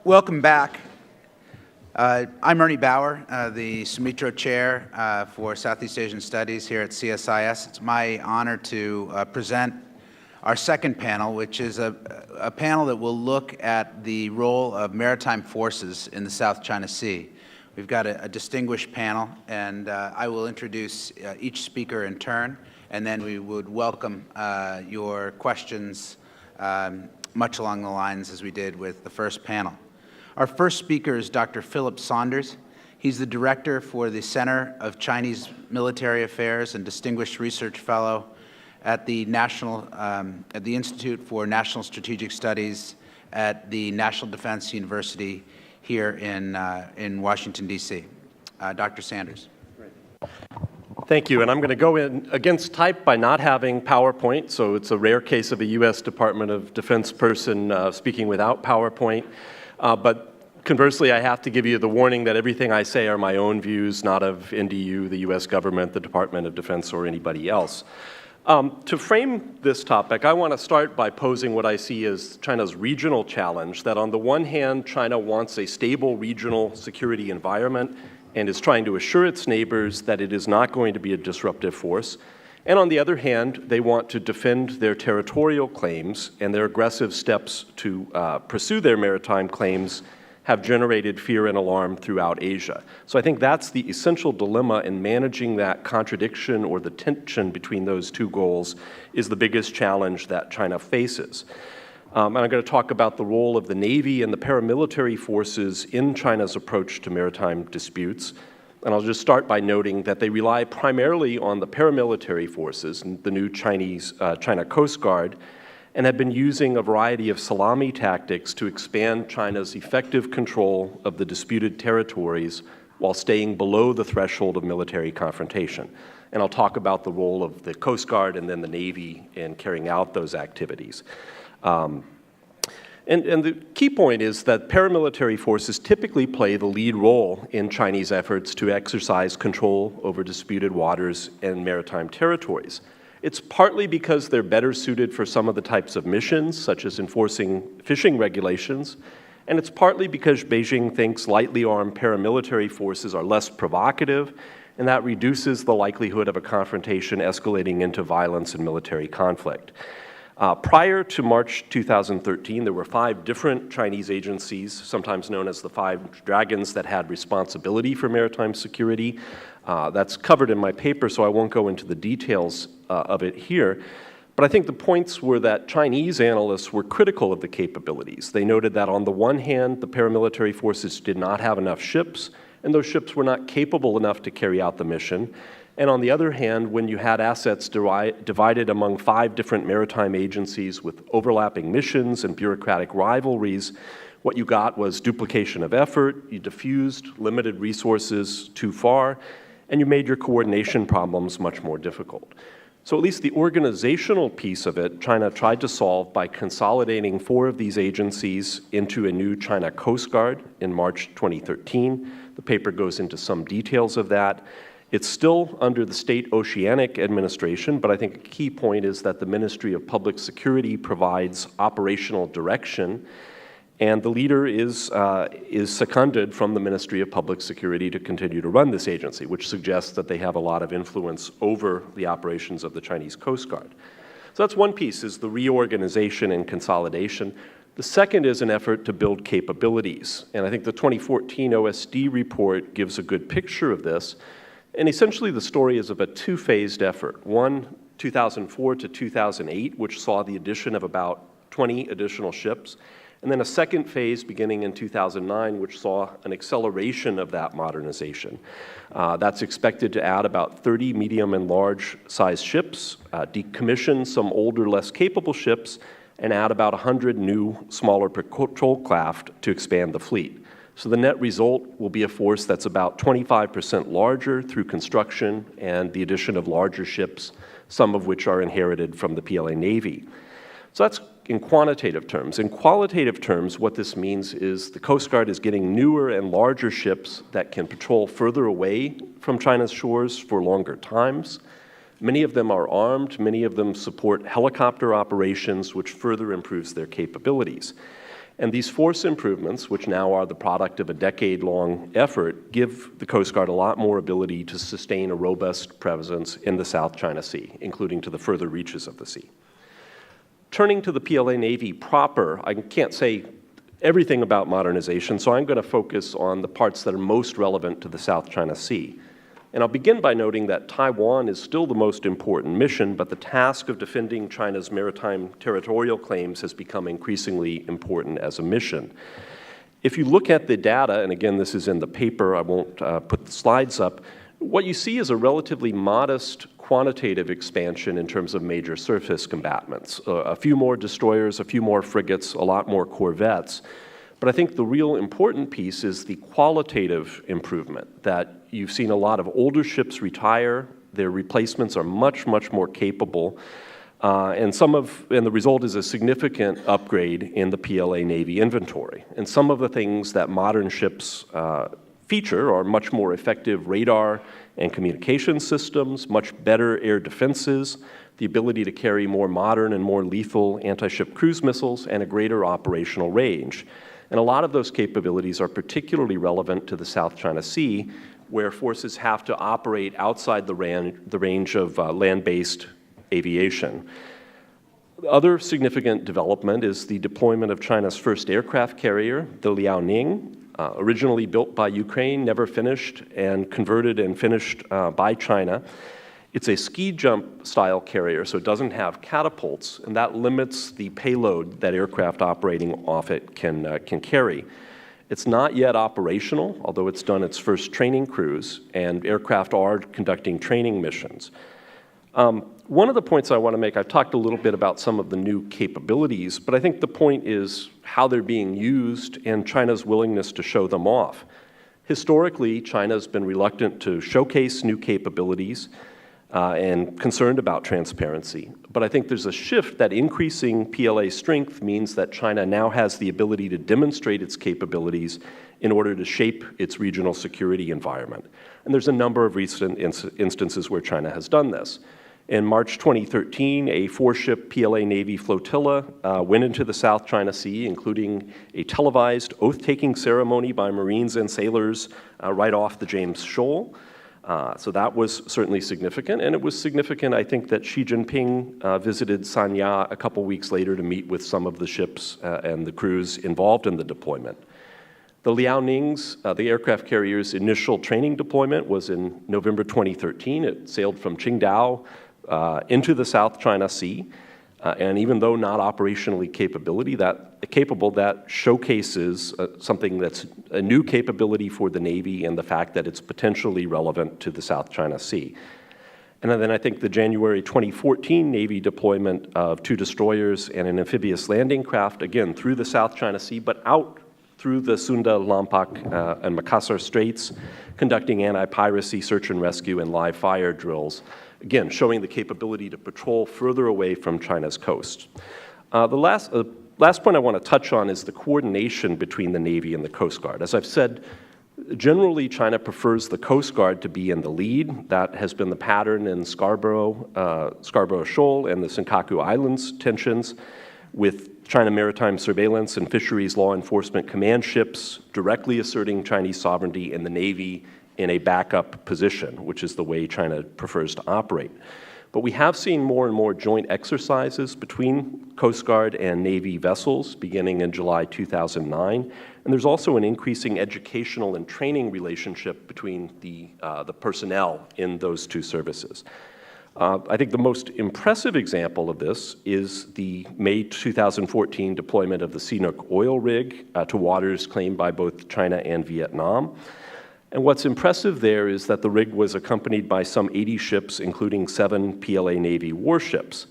Welcome back. I'm Ernie Bauer, the Sumitro Chair for Southeast Asian Studies here at CSIS. It's my honor to present our second panel, which is a panel that will look at the role of maritime forces in the South China Sea. We've got a distinguished panel, and I will introduce each speaker in turn, and then we would welcome your questions much along the lines as we did with the first panel. Our first speaker is Dr. Philip Saunders. He's the Director for the Center of Chinese Military Affairs and Distinguished Research Fellow at the Institute for National Strategic Studies at the National Defense University here in Washington, D.C. Dr. Sanders. Thank you, and I'm going to go in against type by not having PowerPoint, so it's a rare case of a U.S. Department of Defense person speaking without PowerPoint. But conversely, I have to give you the warning that everything I say are my own views, not of NDU, the U.S. government, the Department of Defense, or anybody else. To frame this topic, I want to start by posing what I see as China's regional challenge, that on the one hand, China wants a stable regional security environment and is trying to assure its neighbors that it is not going to be a disruptive force. And on the other hand, they want to defend their territorial claims, and their aggressive steps to pursue their maritime claims have generated fear and alarm throughout Asia. So I think that's the essential dilemma in managing that contradiction or the tension between those two goals is the biggest challenge that China faces. And I'm going to talk about the role of the Navy and the paramilitary forces in China's approach to maritime disputes. And I'll just start by noting that they rely primarily on the paramilitary forces, the new China Coast Guard, and have been using a variety of salami tactics to expand China's effective control of the disputed territories while staying below the threshold of military confrontation. And I'll talk about the role of the Coast Guard and then the Navy in carrying out those activities. And the key point is that paramilitary forces typically play the lead role in Chinese efforts to exercise control over disputed waters and maritime territories. It's partly because they're better suited for some of the types of missions, such as enforcing fishing regulations, and it's partly because Beijing thinks lightly armed paramilitary forces are less provocative, and that reduces the likelihood of a confrontation escalating into violence and military conflict. Prior to March 2013, there were 5 different Chinese agencies, sometimes known as the 5 Dragons, that had responsibility for maritime security. That's covered in my paper, so I won't go into the details of it here. But I think the points were that Chinese analysts were critical of the capabilities. They noted that on the one hand, the paramilitary forces did not have enough ships, and those ships were not capable enough to carry out the mission. And on the other hand, when you had assets divided among 5 different maritime agencies with overlapping missions and bureaucratic rivalries, what you got was duplication of effort, you diffused limited resources too far, and you made your coordination problems much more difficult. So at least the organizational piece of it, China tried to solve by consolidating 4 of these agencies into a new China Coast Guard in March 2013. The paper goes into some details of that. It's still under the State Oceanic Administration, but I think a key point is that the Ministry of Public Security provides operational direction, and the leader is seconded from the Ministry of Public Security to continue to run this agency, which suggests that they have a lot of influence over the operations of the Chinese Coast Guard. So that's one piece, is the reorganization and consolidation. The second is an effort to build capabilities, and I think the 2014 OSD report gives a good picture of this. And essentially, the story is of a 2-phased effort. One, 2004 to 2008, which saw the addition of about 20 additional ships, and then a second phase beginning in 2009, which saw an acceleration of that modernization. That's expected to add about 30 medium and large size ships, decommission some older, less capable ships, and add about 100 new, smaller patrol craft to expand the fleet. So the net result will be a force that's about 25% larger through construction and the addition of larger ships, some of which are inherited from the PLA Navy. So that's in quantitative terms. In qualitative terms, what this means is the Coast Guard is getting newer and larger ships that can patrol further away from China's shores for longer times. Many of them are armed. Many of them support helicopter operations, which further improves their capabilities. And these force improvements, which now are the product of a decade-long effort, give the Coast Guard a lot more ability to sustain a robust presence in the South China Sea, including to the further reaches of the sea. Turning to the PLA Navy proper, I can't say everything about modernization, so I'm going to focus on the parts that are most relevant to the South China Sea. And I'll begin by noting that Taiwan is still the most important mission, but the task of defending China's maritime territorial claims has become increasingly important as a mission. If you look at the data, and again, this is in the paper, I won't put the slides up, what you see is a relatively modest quantitative expansion in terms of major surface combatants. A few more destroyers, a few more frigates, a lot more corvettes. But I think the real important piece is the qualitative improvement, that you've seen a lot of older ships retire, their replacements are much, much more capable, and the result is a significant upgrade in the PLA Navy inventory. And some of the things that modern ships feature are much more effective radar and communication systems, much better air defenses, the ability to carry more modern and more lethal anti-ship cruise missiles, and a greater operational range. And a lot of those capabilities are particularly relevant to the South China Sea, where forces have to operate outside the range of land-based aviation. The other significant development is the deployment of China's first aircraft carrier, the Liaoning, originally built by Ukraine, never finished, and converted and finished by China. It's a ski jump style carrier, so it doesn't have catapults, and that limits the payload that aircraft operating off it can carry. It's not yet operational, although it's done its first training cruise, and aircraft are conducting training missions. One of the points I want to make, I've talked a little bit about some of the new capabilities, but I think the point is how they're being used and China's willingness to show them off. Historically, China's been reluctant to showcase new capabilities and concerned about transparency. But I think there's a shift that increasing PLA strength means that China now has the ability to demonstrate its capabilities in order to shape its regional security environment. And there's a number of recent instances where China has done this. In March 2013, a 4-ship PLA Navy flotilla went into the South China Sea, including a televised oath-taking ceremony by Marines and sailors right off the James Shoal. So that was certainly significant, and it was significant, I think, that Xi Jinping visited Sanya a couple weeks later to meet with some of the ships and the crews involved in the deployment. The Liaoning's, the aircraft carrier's initial training deployment was in November 2013. It sailed from Qingdao into the South China Sea, and even though not operationally capable, that showcases something that's a new capability for the Navy and the fact that it's potentially relevant to the South China Sea. And then I think the January 2014 Navy deployment of 2 destroyers and an amphibious landing craft, again, through the South China Sea, but out through the Sunda, Lompoc, and Makassar Straits, conducting anti-piracy, search and rescue, and live fire drills, again, showing the capability to patrol further away from China's coast. The last point I want to touch on is the coordination between the Navy and the Coast Guard. As I've said, generally, China prefers the Coast Guard to be in the lead. That has been the pattern in Scarborough Shoal and the Senkaku Islands tensions, with China Maritime Surveillance and Fisheries Law Enforcement command ships directly asserting Chinese sovereignty and the Navy in a backup position, which is the way China prefers to operate. But we have seen more and more joint exercises between Coast Guard and Navy vessels beginning in July 2009. And there's also an increasing educational and training relationship between the personnel in those 2 services. I think the most impressive example of this is the May 2014 deployment of the Chinook oil rig to waters claimed by both China and Vietnam. And what's impressive there is that the rig was accompanied by some 80 ships, including 7 PLA Navy warships.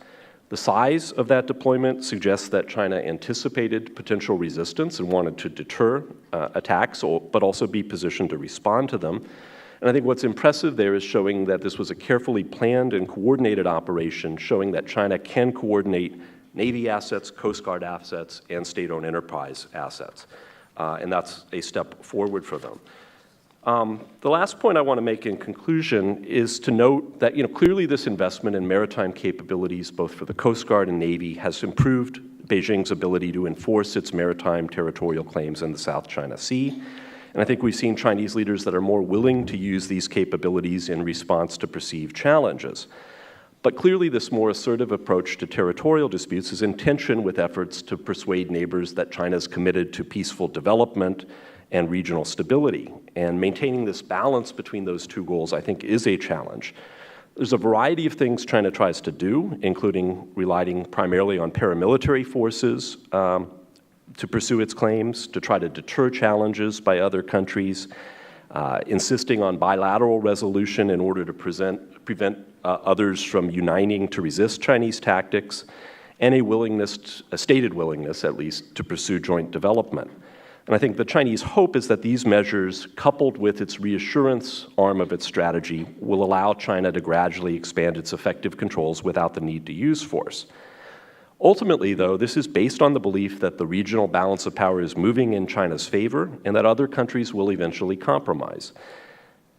The size of that deployment suggests that China anticipated potential resistance and wanted to deter attacks, but also be positioned to respond to them. And I think what's impressive there is showing that this was a carefully planned and coordinated operation, showing that China can coordinate Navy assets, Coast Guard assets, and state-owned enterprise assets. And that's a step forward for them. The last point I want to make in conclusion is to note that, clearly this investment in maritime capabilities, both for the Coast Guard and Navy, has improved Beijing's ability to enforce its maritime territorial claims in the South China Sea. And I think we've seen Chinese leaders that are more willing to use these capabilities in response to perceived challenges. But clearly this more assertive approach to territorial disputes is in tension with efforts to persuade neighbors that China is committed to peaceful development and regional stability. And maintaining this balance between those two goals, I think, is a challenge. There's a variety of things China tries to do, including relying primarily on paramilitary forces to pursue its claims, to try to deter challenges by other countries, insisting on bilateral resolution in order to prevent others from uniting to resist Chinese tactics, and a stated willingness, at least, to pursue joint development. And I think the Chinese hope is that these measures, coupled with its reassurance arm of its strategy, will allow China to gradually expand its effective controls without the need to use force. Ultimately, though, this is based on the belief that the regional balance of power is moving in China's favor and that other countries will eventually compromise.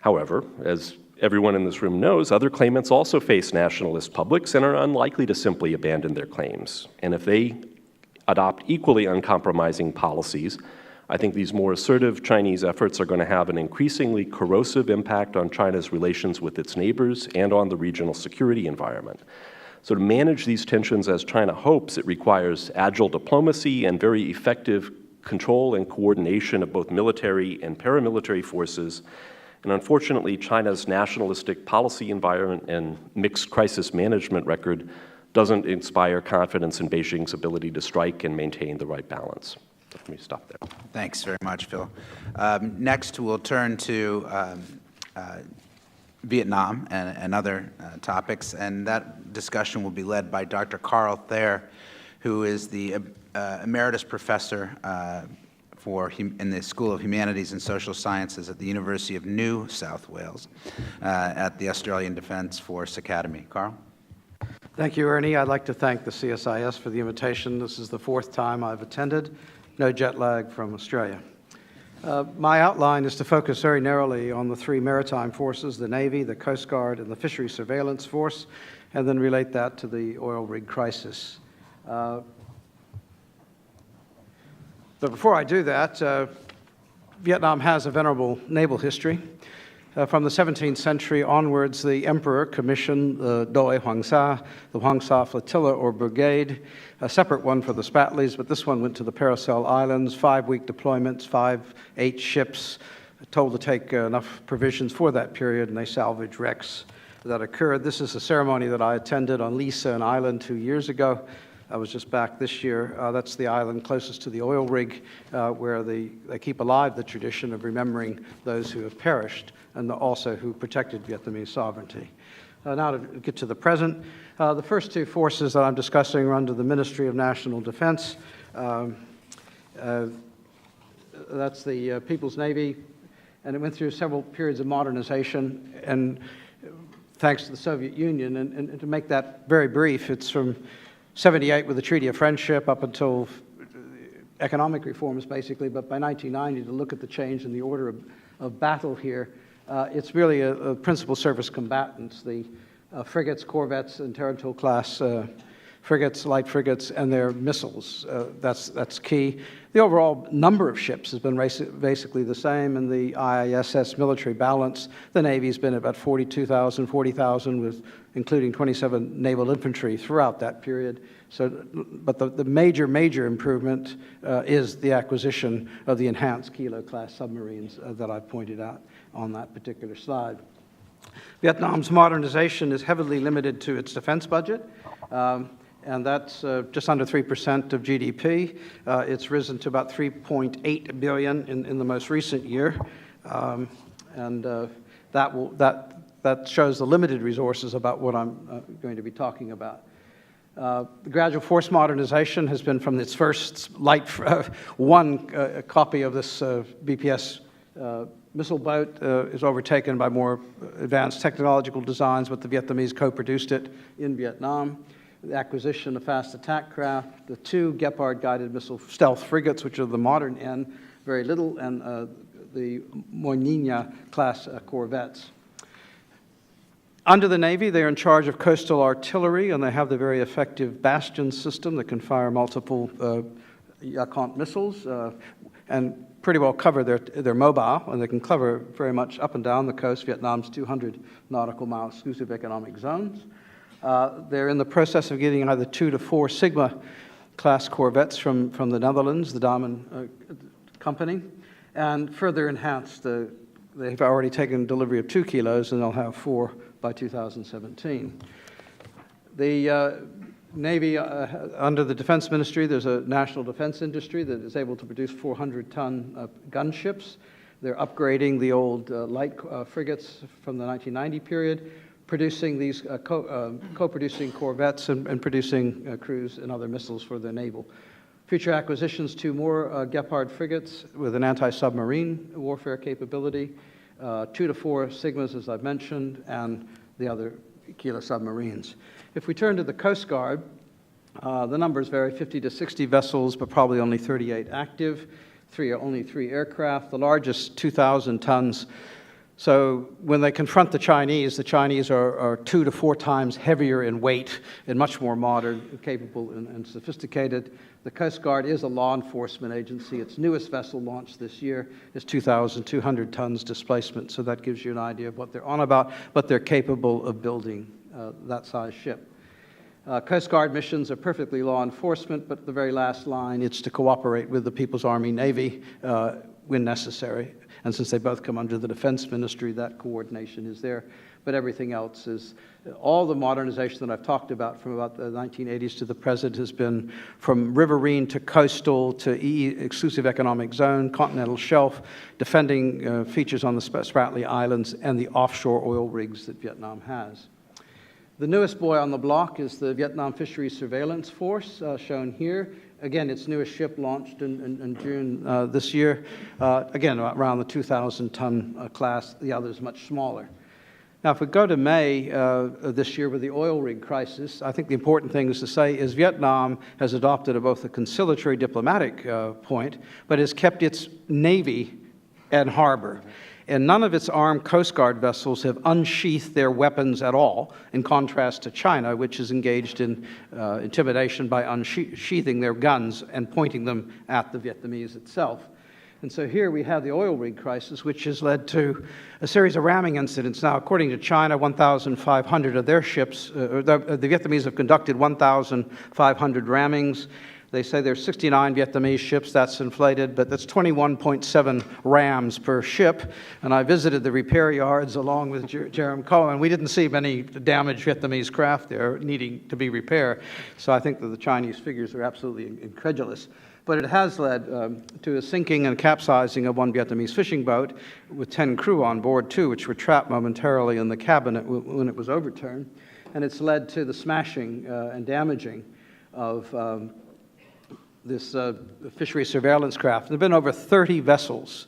However, as everyone in this room knows, other claimants also face nationalist publics and are unlikely to simply abandon their claims. And if they adopt equally uncompromising policies, I think these more assertive Chinese efforts are going to have an increasingly corrosive impact on China's relations with its neighbors and on the regional security environment. So to manage these tensions as China hopes, it requires agile diplomacy and very effective control and coordination of both military and paramilitary forces. And unfortunately, China's nationalistic policy environment and mixed crisis management record doesn't inspire confidence in Beijing's ability to strike and maintain the right balance. Let me stop there. Thanks very much, Phil. Next, we'll turn to Vietnam and other topics, and that discussion will be led by Dr. Carl Thayer, who is the emeritus professor in the School of Humanities and Social Sciences at the University of New South Wales at the Australian Defence Force Academy. Carl? Thank you, Ernie. I'd like to thank the CSIS for the invitation. This is the fourth time I've attended. No jet lag from Australia. My outline is to focus very narrowly on the three maritime forces, the Navy, the Coast Guard, and the Fisheries Surveillance Force, and then relate that to the oil rig crisis. But before I do that, Vietnam has a venerable naval history. From the 17th century onwards, the emperor commissioned the Doi Hoang Sa, the Hoang Sa Flotilla or Brigade, a separate one for the Spratlys, but this one went to the Paracel Islands, 5-week deployments, 8 ships, told to take enough provisions for that period, and they salvaged wrecks that occurred. This is a ceremony that I attended on Lee-Seun Island 2 years ago. I was just back this year. That's the island closest to the oil rig where they keep alive the tradition of remembering those who have perished and also who protected Vietnamese sovereignty. Now to get to the present, the first two forces that I'm discussing are under the Ministry of National Defense. That's the People's Navy, and it went through several periods of modernization, and thanks to the Soviet Union. And to make that very brief, it's from 78 with the Treaty of Friendship up until economic reforms, basically, but by 1990, to look at the change in the order of battle here, it's really a principal service combatants, the frigates, corvettes, and Territorial-class frigates, light frigates, and their missiles. That's key. The overall number of ships has been basically the same in the IISS military balance. The Navy's been about 42,000, 40,000, with including 27 naval infantry throughout that period. So, but the major improvement is the acquisition of the enhanced Kilo-class submarines that I've pointed out on that particular slide. Vietnam's modernization is heavily limited to its defense budget, and that's just under 3% of GDP. It's risen to about $3.8 billion in the most recent year, and that shows the limited resources about what I'm going to be talking about. The gradual force modernization has been from its first one copy of this BPS missile boat is overtaken by more advanced technological designs, but the Vietnamese co-produced it in Vietnam. The acquisition of fast attack craft, the 2 Gepard guided missile stealth frigates, which are the modern end, very little, and the Moynihan-class corvettes. Under the Navy, they're in charge of coastal artillery, and they have the very effective Bastion system that can fire multiple Yakont missiles and pretty well cover their mobile, and they can cover very much up and down the coast, Vietnam's 200 nautical mile exclusive economic zones. They're in the process of getting either 2 to 4 Sigma-class corvettes from the Netherlands, the Damen company, and further enhanced. They've already taken delivery of 2 kilos, and they'll have 4 by 2017. The Navy, under the Defense Ministry, there's a national defense industry that is able to produce 400-ton gunships. They're upgrading the old light frigates from the 1990 period, producing these co-producing corvettes and producing cruise and other missiles for the naval. Future acquisitions, 2 more Gepard frigates with an anti-submarine warfare capability, 2 to 4 Sigmas, as I've mentioned, and the other Kilo submarines. If we turn to the Coast Guard, the numbers vary, 50 to 60 vessels, but probably only 38 active, only 3 aircraft, the largest 2,000 tons. So when they confront the Chinese are 2 to 4 times heavier in weight and much more modern, capable, and sophisticated. The Coast Guard is a law enforcement agency. Its newest vessel launched this year is 2,200 tons displacement, so that gives you an idea of what they're on about, but they're capable of building that size ship. Coast Guard missions are perfectly law enforcement, but the very last line, it's to cooperate with the People's Army Navy when necessary. And since they both come under the Defense Ministry, that coordination is there. But everything else is, all the modernization that I've talked about from about the 1980s to the present has been from riverine to coastal to exclusive economic zone, continental shelf, defending features on the Spratly Islands, and the offshore oil rigs that Vietnam has. The newest boy on the block is the Vietnam Fisheries Surveillance Force, shown here. Again, its newest ship launched in June this year. Again, around the 2,000-ton class. The other is much smaller. Now, if we go to May this year with the oil rig crisis, I think the important thing is to say is Vietnam has adopted both a conciliatory diplomatic point, but has kept its Navy at harbor. And none of its armed Coast Guard vessels have unsheathed their weapons at all, in contrast to China, which is engaged in intimidation by unsheathing their guns and pointing them at the Vietnamese itself. And so here we have the oil rig crisis, which has led to a series of ramming incidents. Now, according to China, 1,500 of their ships, the Vietnamese have conducted 1,500 rammings. They say there's 69 Vietnamese ships. That's inflated, but that's 21.7 rams per ship. And I visited the repair yards along with Jerome Cohen. We didn't see many damaged Vietnamese craft there needing to be repaired. So I think that the Chinese figures are absolutely incredulous. But it has led to a sinking and capsizing of one Vietnamese fishing boat with 10 crew on board, too, which were trapped momentarily in the cabin when it was overturned. And it's led to the smashing and damaging of this fishery surveillance craft. There have been over 30 vessels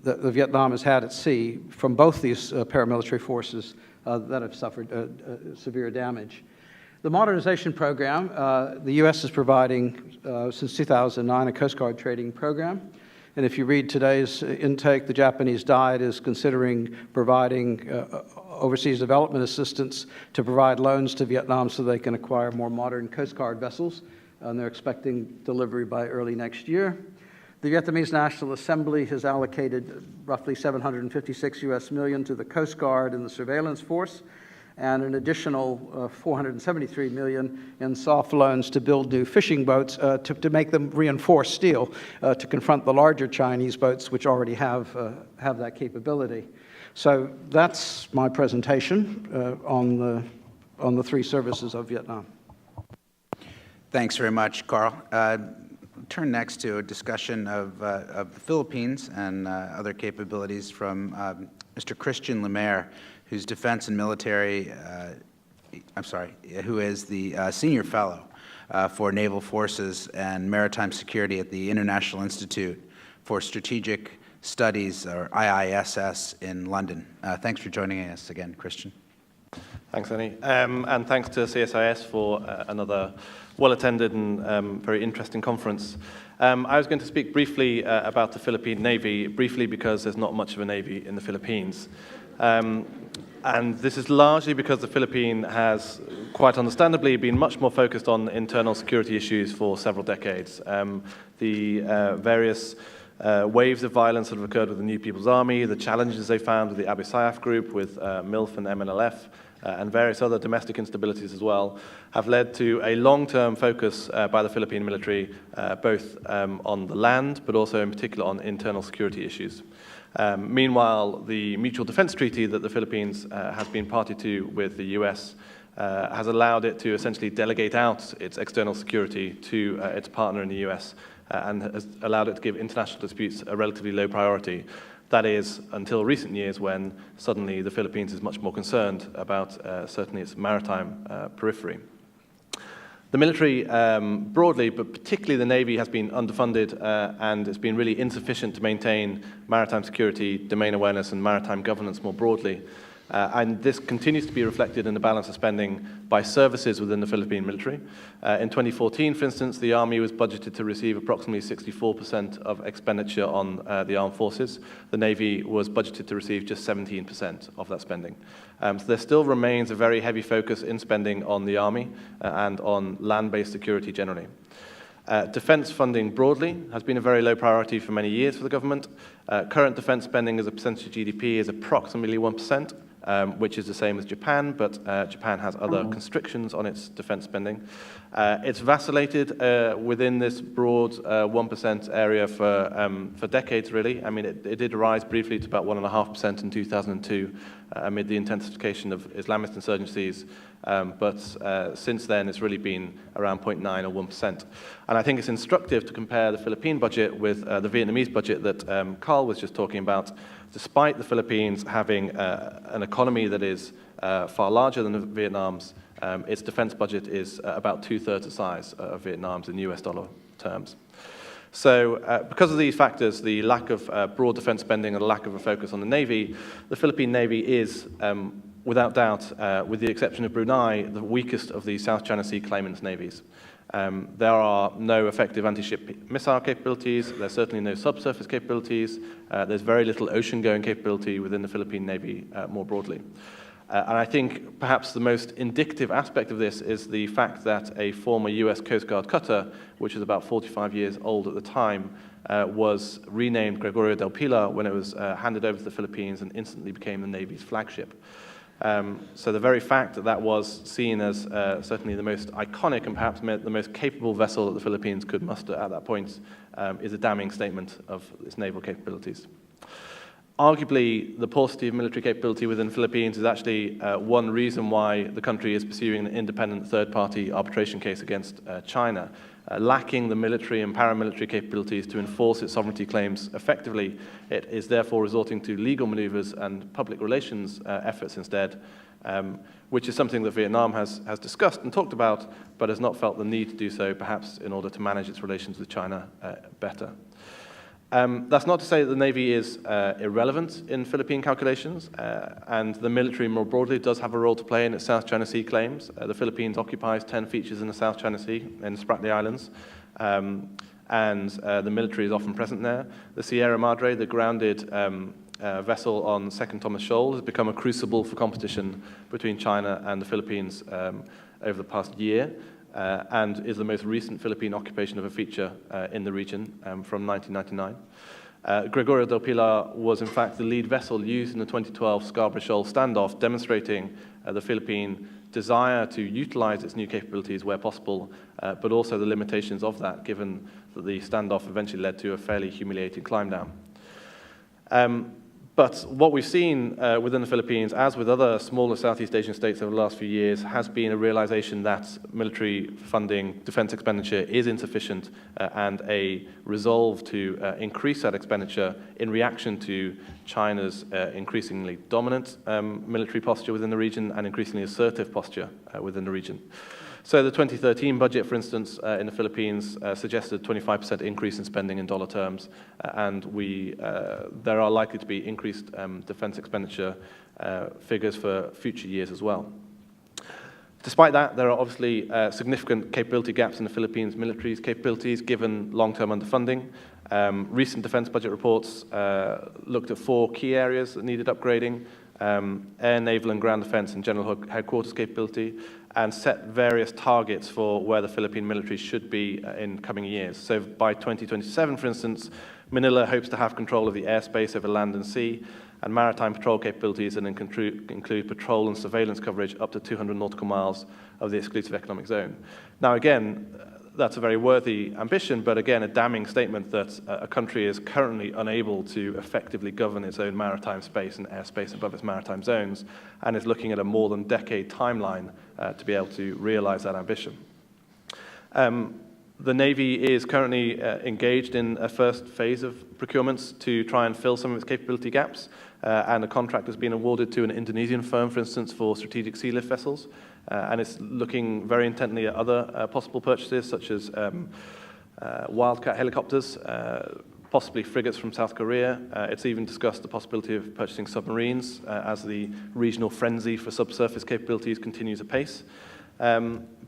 that the Vietnam has had at sea from both these paramilitary forces that have suffered severe damage. The modernization program, the U.S. is providing, since 2009, a Coast Guard trading program. And if you read today's intake, the Japanese Diet is considering providing overseas development assistance to provide loans to Vietnam so they can acquire more modern Coast Guard vessels. And they're expecting delivery by early next year. The Vietnamese National Assembly has allocated roughly $756 million to the Coast Guard and the surveillance force, and an additional $473 million in soft loans to build new fishing boats to make them reinforced steel to confront the larger Chinese boats, which already have that capability. So that's my presentation on the 3 services of Vietnam. Thanks very much, Carl. Turn next to a discussion of the Philippines and other capabilities from Mr. Christian Lemaire, who's Defense and Military, who is the Senior Fellow for Naval Forces and Maritime Security at the International Institute for Strategic Studies, or IISS, in London. Thanks for joining us again, Christian. Thanks, Annie. And thanks to CSIS for another well-attended and very interesting conference. I was going to speak briefly about the Philippine Navy, briefly because there's not much of a Navy in the Philippines. And this is largely because the Philippines has, quite understandably, been much more focused on internal security issues for several decades. The various waves of violence that have occurred with the New People's Army, the challenges they found with the Abu Sayyaf group, with MILF and MNLF, and various other domestic instabilities as well, have led to a long-term focus by the Philippine military, both on the land, but also in particular on internal security issues. Meanwhile, the Mutual Defense Treaty that the Philippines has been party to with the US has allowed it to essentially delegate out its external security to its partner in the US, and has allowed it to give international disputes a relatively low priority. That is, until recent years when suddenly the Philippines is much more concerned about certainly its maritime periphery. The military broadly, but particularly the Navy, has been underfunded and it's been really insufficient to maintain maritime security, domain awareness, and maritime governance more broadly. And this continues to be reflected in the balance of spending by services within the Philippine military. In 2014, for instance, the Army was budgeted to receive approximately 64% of expenditure on the armed forces. The Navy was budgeted to receive just 17% of that spending. So there still remains a very heavy focus in spending on the Army and on land-based security generally. Defense funding broadly has been a very low priority for many years for the government. Current defense spending as a percentage of GDP is approximately 1%. Which is the same as Japan, but Japan has other constrictions on its defense spending. It's vacillated within this broad 1% area for decades, really. I mean, it did rise briefly to about 1.5% in 2002 amid the intensification of Islamist insurgencies, but since then it's really been around 0.9 or 1%. And I think it's instructive to compare the Philippine budget with the Vietnamese budget that Carl was just talking about. Despite the Philippines having an economy that is far larger than Vietnam's, its defense budget is about 2/3 the size of Vietnam's in US dollar terms. So because of these factors, the lack of broad defense spending and the lack of a focus on the Navy, the Philippine Navy is, without doubt, with the exception of Brunei, the weakest of the South China Sea claimants' navies. There are no effective anti-ship missile capabilities. There's certainly no subsurface capabilities. There's very little ocean-going capability within the Philippine Navy more broadly. And I think perhaps the most indicative aspect of this is the fact that a former US Coast Guard cutter, which is about 45 years old at the time, was renamed Gregorio del Pilar when it was handed over to the Philippines and instantly became the Navy's flagship. So the very fact that that was seen as certainly the most iconic and perhaps the most capable vessel that the Philippines could muster at that point is a damning statement of its naval capabilities. Arguably, the paucity of military capability within the Philippines is actually one reason why the country is pursuing an independent third-party arbitration case against China. Lacking the military and paramilitary capabilities to enforce its sovereignty claims effectively, it is therefore resorting to legal maneuvers and public relations efforts instead, which is something that Vietnam has discussed and talked about, but has not felt the need to do so, perhaps in order to manage its relations with China better. That's not to say that the Navy is irrelevant in Philippine calculations, and the military more broadly does have a role to play in its South China Sea claims. The Philippines occupies 10 features in the South China Sea, in Spratly Islands, and the military is often present there. The Sierra Madre, the grounded vessel on Second Thomas Shoal, has become a crucible for competition between China and the Philippines over the past year. And is the most recent Philippine occupation of a feature in the region from 1999. Gregorio del Pilar was in fact the lead vessel used in the 2012 Scarborough Shoal standoff, demonstrating the Philippine desire to utilize its new capabilities where possible, but also the limitations of that, given that the standoff eventually led to a fairly humiliating climb down. But what we've seen within the Philippines, as with other smaller Southeast Asian states over the last few years, has been a realization that military funding, defense expenditure is insufficient, and a resolve to increase that expenditure in reaction to China's increasingly dominant military posture within the region and increasingly assertive posture within the region. So the 2013 budget, for instance, in the Philippines suggested a 25% increase in spending in dollar terms, and there are likely to be increased defense expenditure figures for future years as well. Despite that, there are obviously significant capability gaps in the Philippines military's capabilities, given long-term underfunding. Recent defense budget reports looked at 4 key areas that needed upgrading: air, naval, and ground defense and general headquarters capability, and set various targets for where the Philippine military should be in coming years. So by 2027, for instance, Manila hopes to have control of the airspace over land and sea, and maritime patrol capabilities, and include patrol and surveillance coverage up to 200 nautical miles of the exclusive economic zone. Now, again, that's a very worthy ambition, but again, a damning statement that a country is currently unable to effectively govern its own maritime space and airspace above its maritime zones, and is looking at a more than decade timeline to be able to realize that ambition. The Navy is currently engaged in a first phase of procurements to try and fill some of its capability gaps, and a contract has been awarded to an Indonesian firm, for instance, for strategic sea lift vessels, and it's looking very intently at other possible purchases, such as Wildcat helicopters, possibly frigates from South Korea. It's even discussed the possibility of purchasing submarines as the regional frenzy for subsurface capabilities continues apace.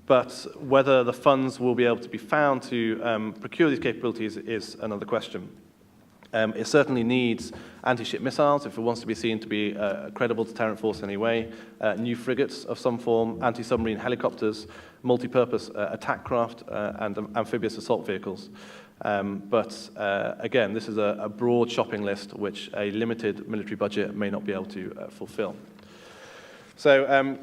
But whether the funds will be able to be found to procure these capabilities is another question. It certainly needs anti-ship missiles if it wants to be seen to be a credible deterrent force anyway, new frigates of some form, anti-submarine helicopters, multi-purpose attack craft, and amphibious assault vehicles. But again, this is a broad shopping list which a limited military budget may not be able to fulfill. So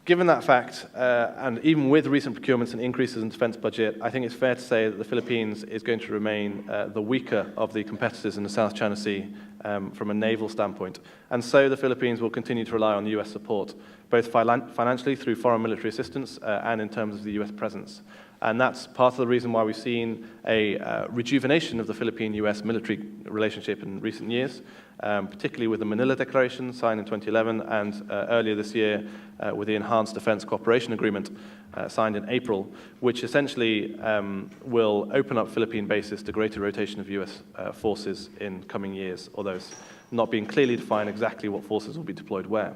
given that fact, and even with recent procurements and increases in defense budget, I think it's fair to say that the Philippines is going to remain the weaker of the competitors in the South China Sea from a naval standpoint. And so the Philippines will continue to rely on US support, both financially through foreign military assistance and in terms of the US presence. And that's part of the reason why we've seen a rejuvenation of the Philippine-US military relationship in recent years, particularly with the Manila Declaration signed in 2011 and earlier this year with the Enhanced Defense Cooperation Agreement signed in April, which essentially will open up Philippine bases to greater rotation of US forces in coming years, although it's not being clearly defined exactly what forces will be deployed where.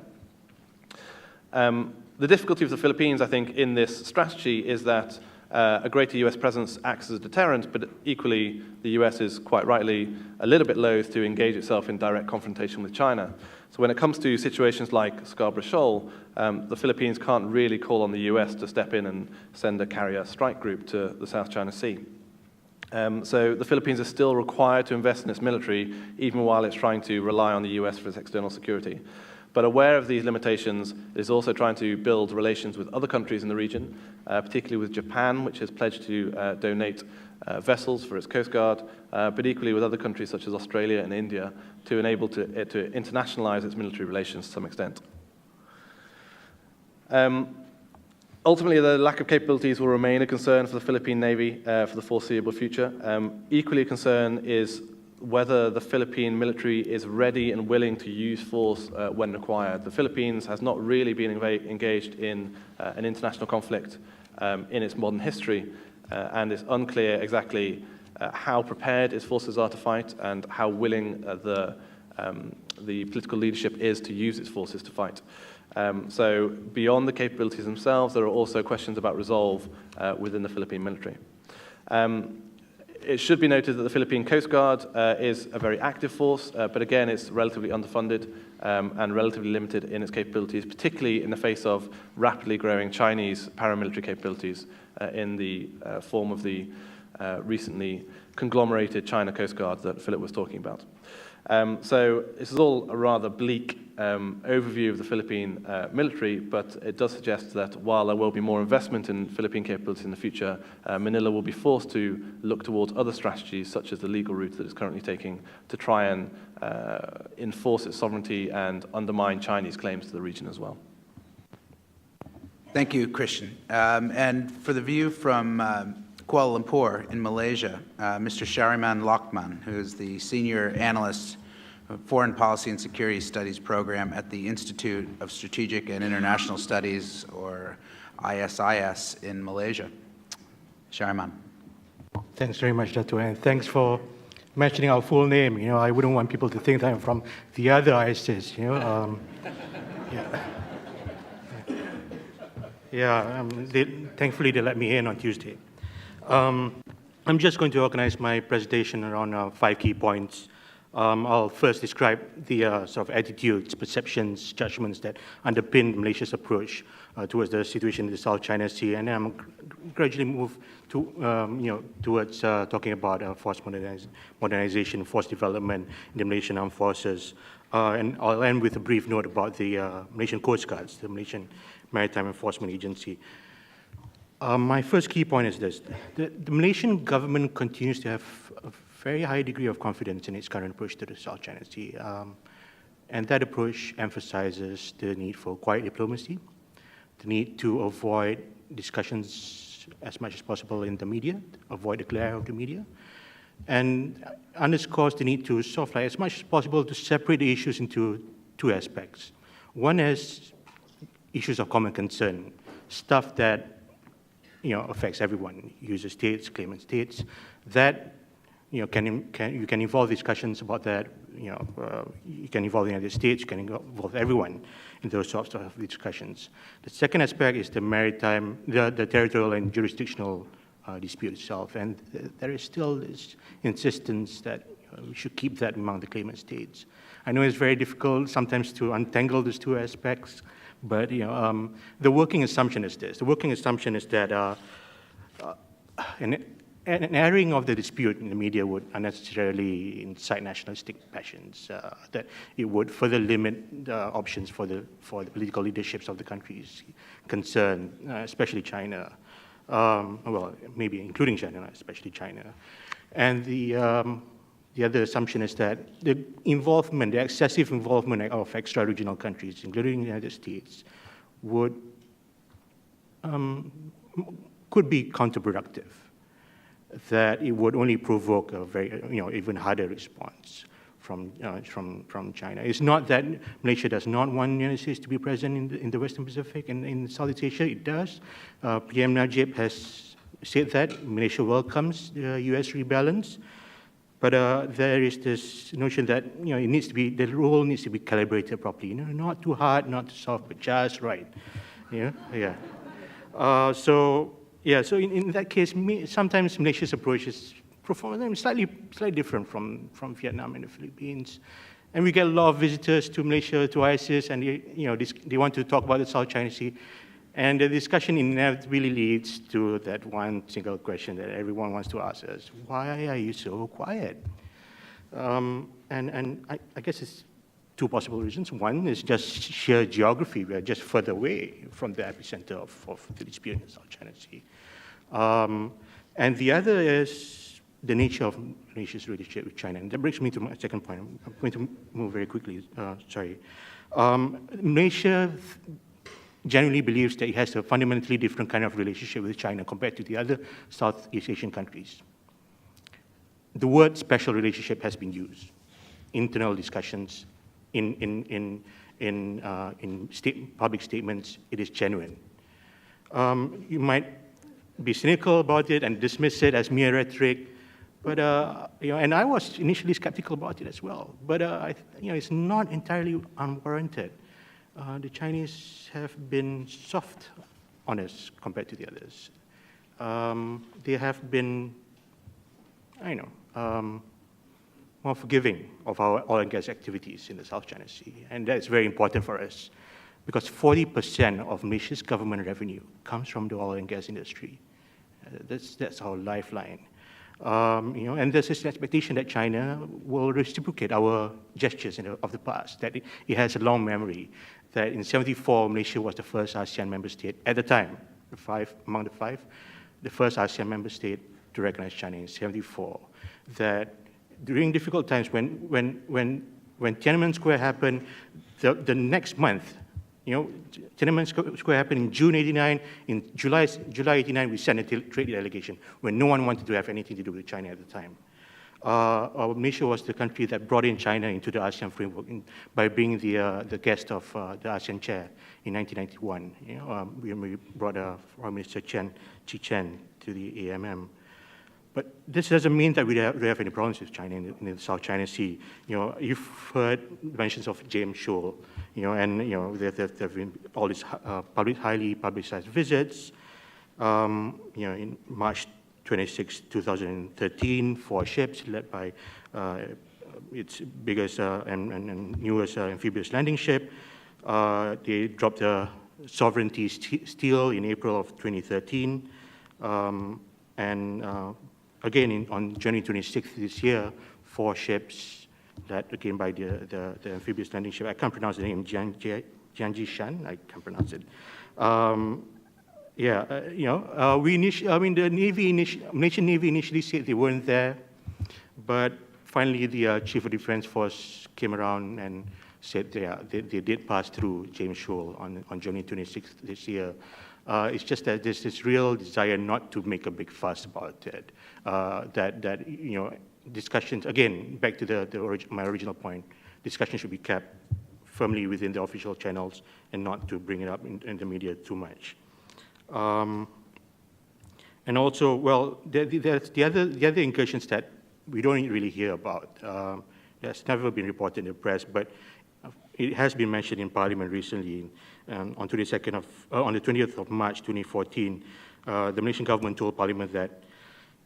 The difficulty of the Philippines, I think, in this strategy is that a greater US presence acts as a deterrent, but equally the US is quite rightly a little bit loath to engage itself in direct confrontation with China. So when it comes to situations like Scarborough Shoal, the Philippines can't really call on the US to step in and send a carrier strike group to the South China Sea. So the Philippines is still required to invest in its military, even while it's trying to rely on the US for its external security. But aware of these limitations, it is also trying to build relations with other countries in the region, particularly with Japan, which has pledged to donate vessels for its Coast Guard, but equally with other countries such as Australia and India to enable it to internationalize its military relations to some extent. Ultimately, the lack of capabilities will remain a concern for the Philippine Navy for the foreseeable future. Equally a concern is whether the Philippine military is ready and willing to use force when required. The Philippines has not really been engaged in an international conflict in its modern history, and it's unclear exactly how prepared its forces are to fight and how willing the political leadership is to use its forces to fight. So beyond the capabilities themselves, there are also questions about resolve within the Philippine military. It should be noted that the Philippine Coast Guard is a very active force, but again, it's relatively underfunded and relatively limited in its capabilities, particularly in the face of rapidly growing Chinese paramilitary capabilities in the form of the recently conglomerated China Coast Guard that Philip was talking about. So this is all a rather bleak overview of the Philippine military, but it does suggest that while there will be more investment in Philippine capabilities in the future, Manila will be forced to look towards other strategies, such as the legal route that it's currently taking, to try and enforce its sovereignty and undermine Chinese claims to the region as well. Thank you, Christian. And for the view from Kuala Lumpur in Malaysia, Mr. Shariman Lokman, who is the Senior Analyst of Foreign Policy and Security Studies Program at the Institute of Strategic and International Studies, or ISIS, in Malaysia. Shariman. Thanks very much, Dato', and thanks for mentioning our full name. You know, I wouldn't want people to think that I'm from the other ISIS, you know. Yeah. Yeah, thankfully they let me in on Tuesday. I'm just going to organize my presentation around 5 key points. I'll first describe the sort of attitudes, perceptions, judgments that underpin Malaysia's approach towards the situation in the South China Sea, and then I'm gradually move to, towards talking about force modernization, force development in the Malaysian Armed Forces, and I'll end with a brief note about the Malaysian Coast Guards, the Malaysian Maritime Enforcement Agency. My first key point is this. The Malaysian government continues to have a very high degree of confidence in its current approach to the South China Sea. And that approach emphasizes the need for quiet diplomacy, the need to avoid discussions as much as possible in the media, avoid the glare of the media, and underscores the need to sort of like, as much as possible, to separate the issues into two aspects. One is issues of common concern, stuff that affects everyone, user states, claimant states, that you can involve discussions about that. You can involve the United States, you can involve everyone in those sorts of discussions. The second aspect is the maritime, the territorial and jurisdictional dispute itself, and there is still this insistence that we should keep that among the claimant states. I know it's very difficult sometimes to untangle these two aspects, but the working assumption is this. The working assumption is that an airing of the dispute in the media would unnecessarily incite nationalistic passions, that it would further limit the options for the political leaderships of the countries concerned, especially China. Well, maybe including China, especially China. And the other assumption is that the involvement, the excessive involvement of extra-regional countries, including the United States, could be counterproductive, that it would only provoke a very, even harder response from China. It's not that Malaysia does not want the United States to be present in the Western Pacific and in Southeast Asia. It does. PM Najib has said that Malaysia welcomes the U.S. rebalance, but there is this notion that it needs to be, the role needs to be calibrated properly. Not too hard, not too soft, but just right. So in that case, sometimes Malaysia's approach is slightly different from Vietnam and the Philippines. And we get a lot of visitors to Malaysia, to ISIS, and they want to talk about the South China Sea. And the discussion inevitably leads to that one single question that everyone wants to ask us: why are you so quiet? And I guess it's two possible reasons. One is just sheer geography. We are just further away from the epicenter of the dispute in the South China Sea. And the other is the nature of Malaysia's relationship with China. And that brings me to my second point. I'm going to move very quickly, sorry. Malaysia generally believes that it has a fundamentally different kind of relationship with China compared to the other Southeast Asian countries. The word special relationship has been used. Internal discussions, in public statements, it is genuine. You might be cynical about it and dismiss it as mere rhetoric, but and I was initially skeptical about it as well. But it's not entirely unwarranted. The Chinese have been soft on us compared to the others. They have been, more forgiving of our oil and gas activities in the South China Sea. And that's very important for us because 40% of Malaysia's government revenue comes from the oil and gas industry. That's our lifeline. And there's this expectation that China will reciprocate our gestures of the past, that it has a long memory, that in '74, Malaysia was the first ASEAN member state, at the time, among the five, the first ASEAN member state to recognize China in '74, that during difficult times, when Tiananmen Square happened, the next month, Tiananmen Square happened in June '89. In July '89, we sent a trade delegation when no one wanted to have anything to do with China at the time. Malaysia was the country that brought in China into the ASEAN framework by being the guest of the ASEAN chair in 1991. We brought Prime Minister Chi Chen to the AMM. But this doesn't mean that we don't have any problems with China in the South China Sea. You've heard mentions of James Shoal, and there have been all these highly publicized visits. In March 26, 2013, 4 ships led by its biggest and newest amphibious landing ship. They dropped the Sovereignty Steel in April of 2013. Again, on January 26th this year, 4 ships led again by the amphibious landing ship. I can't pronounce the name, Jianjishan, I can't pronounce it. The Malaysian Navy initially said they weren't there, but finally the Chief of Defense Force came around and said they did pass through James Shoal on January 26th this year. It's just that there's this real desire not to make a big fuss about it. Discussions, again, back to my original point, discussions should be kept firmly within the official channels and not to bring it up in the media too much. And also, well, there's the other incursions that we don't really hear about. That's never been reported in the press, but it has been mentioned in Parliament recently. On the 20th of March 2014, the Malaysian government told Parliament that,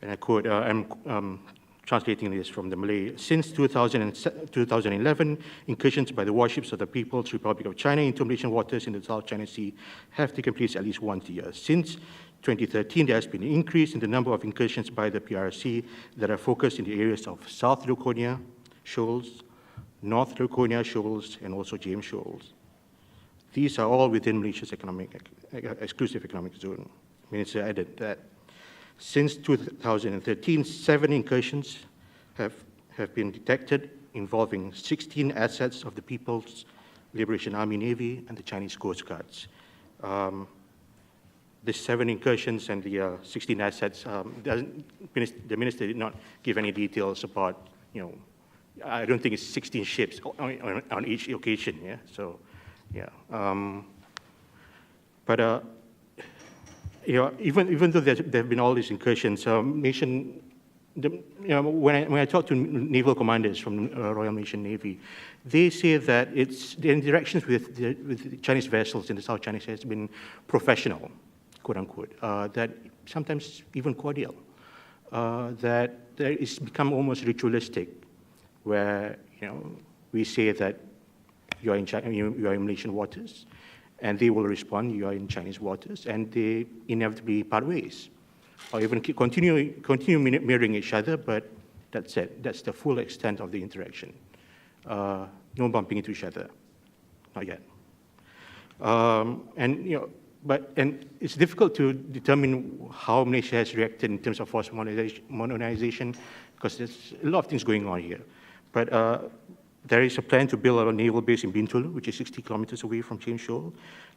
and I quote, I'm translating this from the Malay, since 2011, incursions by the warships of the People's Republic of China into Malaysian waters in the South China Sea have taken place at least once a year. Since 2013, there has been an increase in the number of incursions by the PRC that are focused in the areas of South Laconia Shoals, North Laconia Shoals, and also James Shoals. These are all within Malaysia's exclusive economic zone. The Minister added that since 2013, 7 incursions have been detected involving 16 assets of the People's Liberation Army Navy and the Chinese Coast Guards. The 7 incursions and the 16 assets, the Minister did not give any details about, I don't think it's 16 ships on each occasion, yeah? So, yeah. Even though there have been all these incursions, when I talk to naval commanders from Royal Malaysian Navy, they say that the interactions with the Chinese vessels in the South China Sea has been professional, quote unquote, that sometimes even cordial, that it's become almost ritualistic, where we say that you are in Malaysian waters, and they will respond, you are in Chinese waters, and they inevitably part ways, or even continue mirroring each other, but that's it. That's the full extent of the interaction. No bumping into each other, not yet. And it's difficult to determine how Malaysia has reacted in terms of force modernization, because there's a lot of things going on here. But there is a plan to build a naval base in Bintulu, which is 60 kilometers away from James Shoal.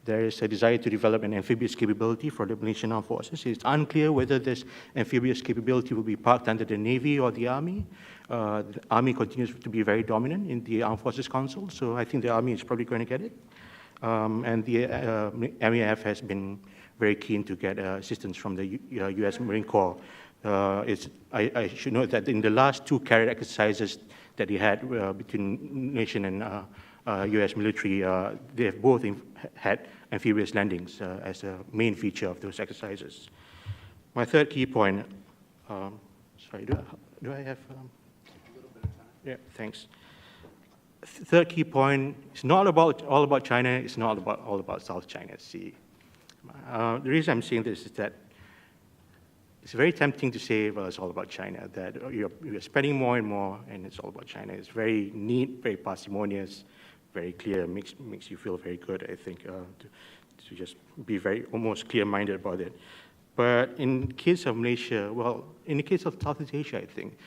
There is a desire to develop an amphibious capability for the Malaysian Armed Forces. It's unclear whether this amphibious capability will be parked under the Navy or the Army. The Army continues to be very dominant in the Armed Forces Council, so I think the Army is probably going to get it. And the MAF has been very keen to get assistance from the U.S. Marine Corps. I should note that in the last 2 carrier exercises that he had between nation and U.S. military, they have both had amphibious landings as a main feature of those exercises. My third key point, sorry, do I have? A little bit of time. Yeah, thanks. Third key point, it's not all about China, it's not all about South China Sea. The reason I'm saying this is that it's very tempting to say, well, it's all about China, that you're spending more and more, and it's all about China. It's very neat, very parsimonious, very clear, makes you feel very good, I think, to just be very almost clear-minded about it. But in the case of Malaysia, well, in the case of Southeast Asia, I think,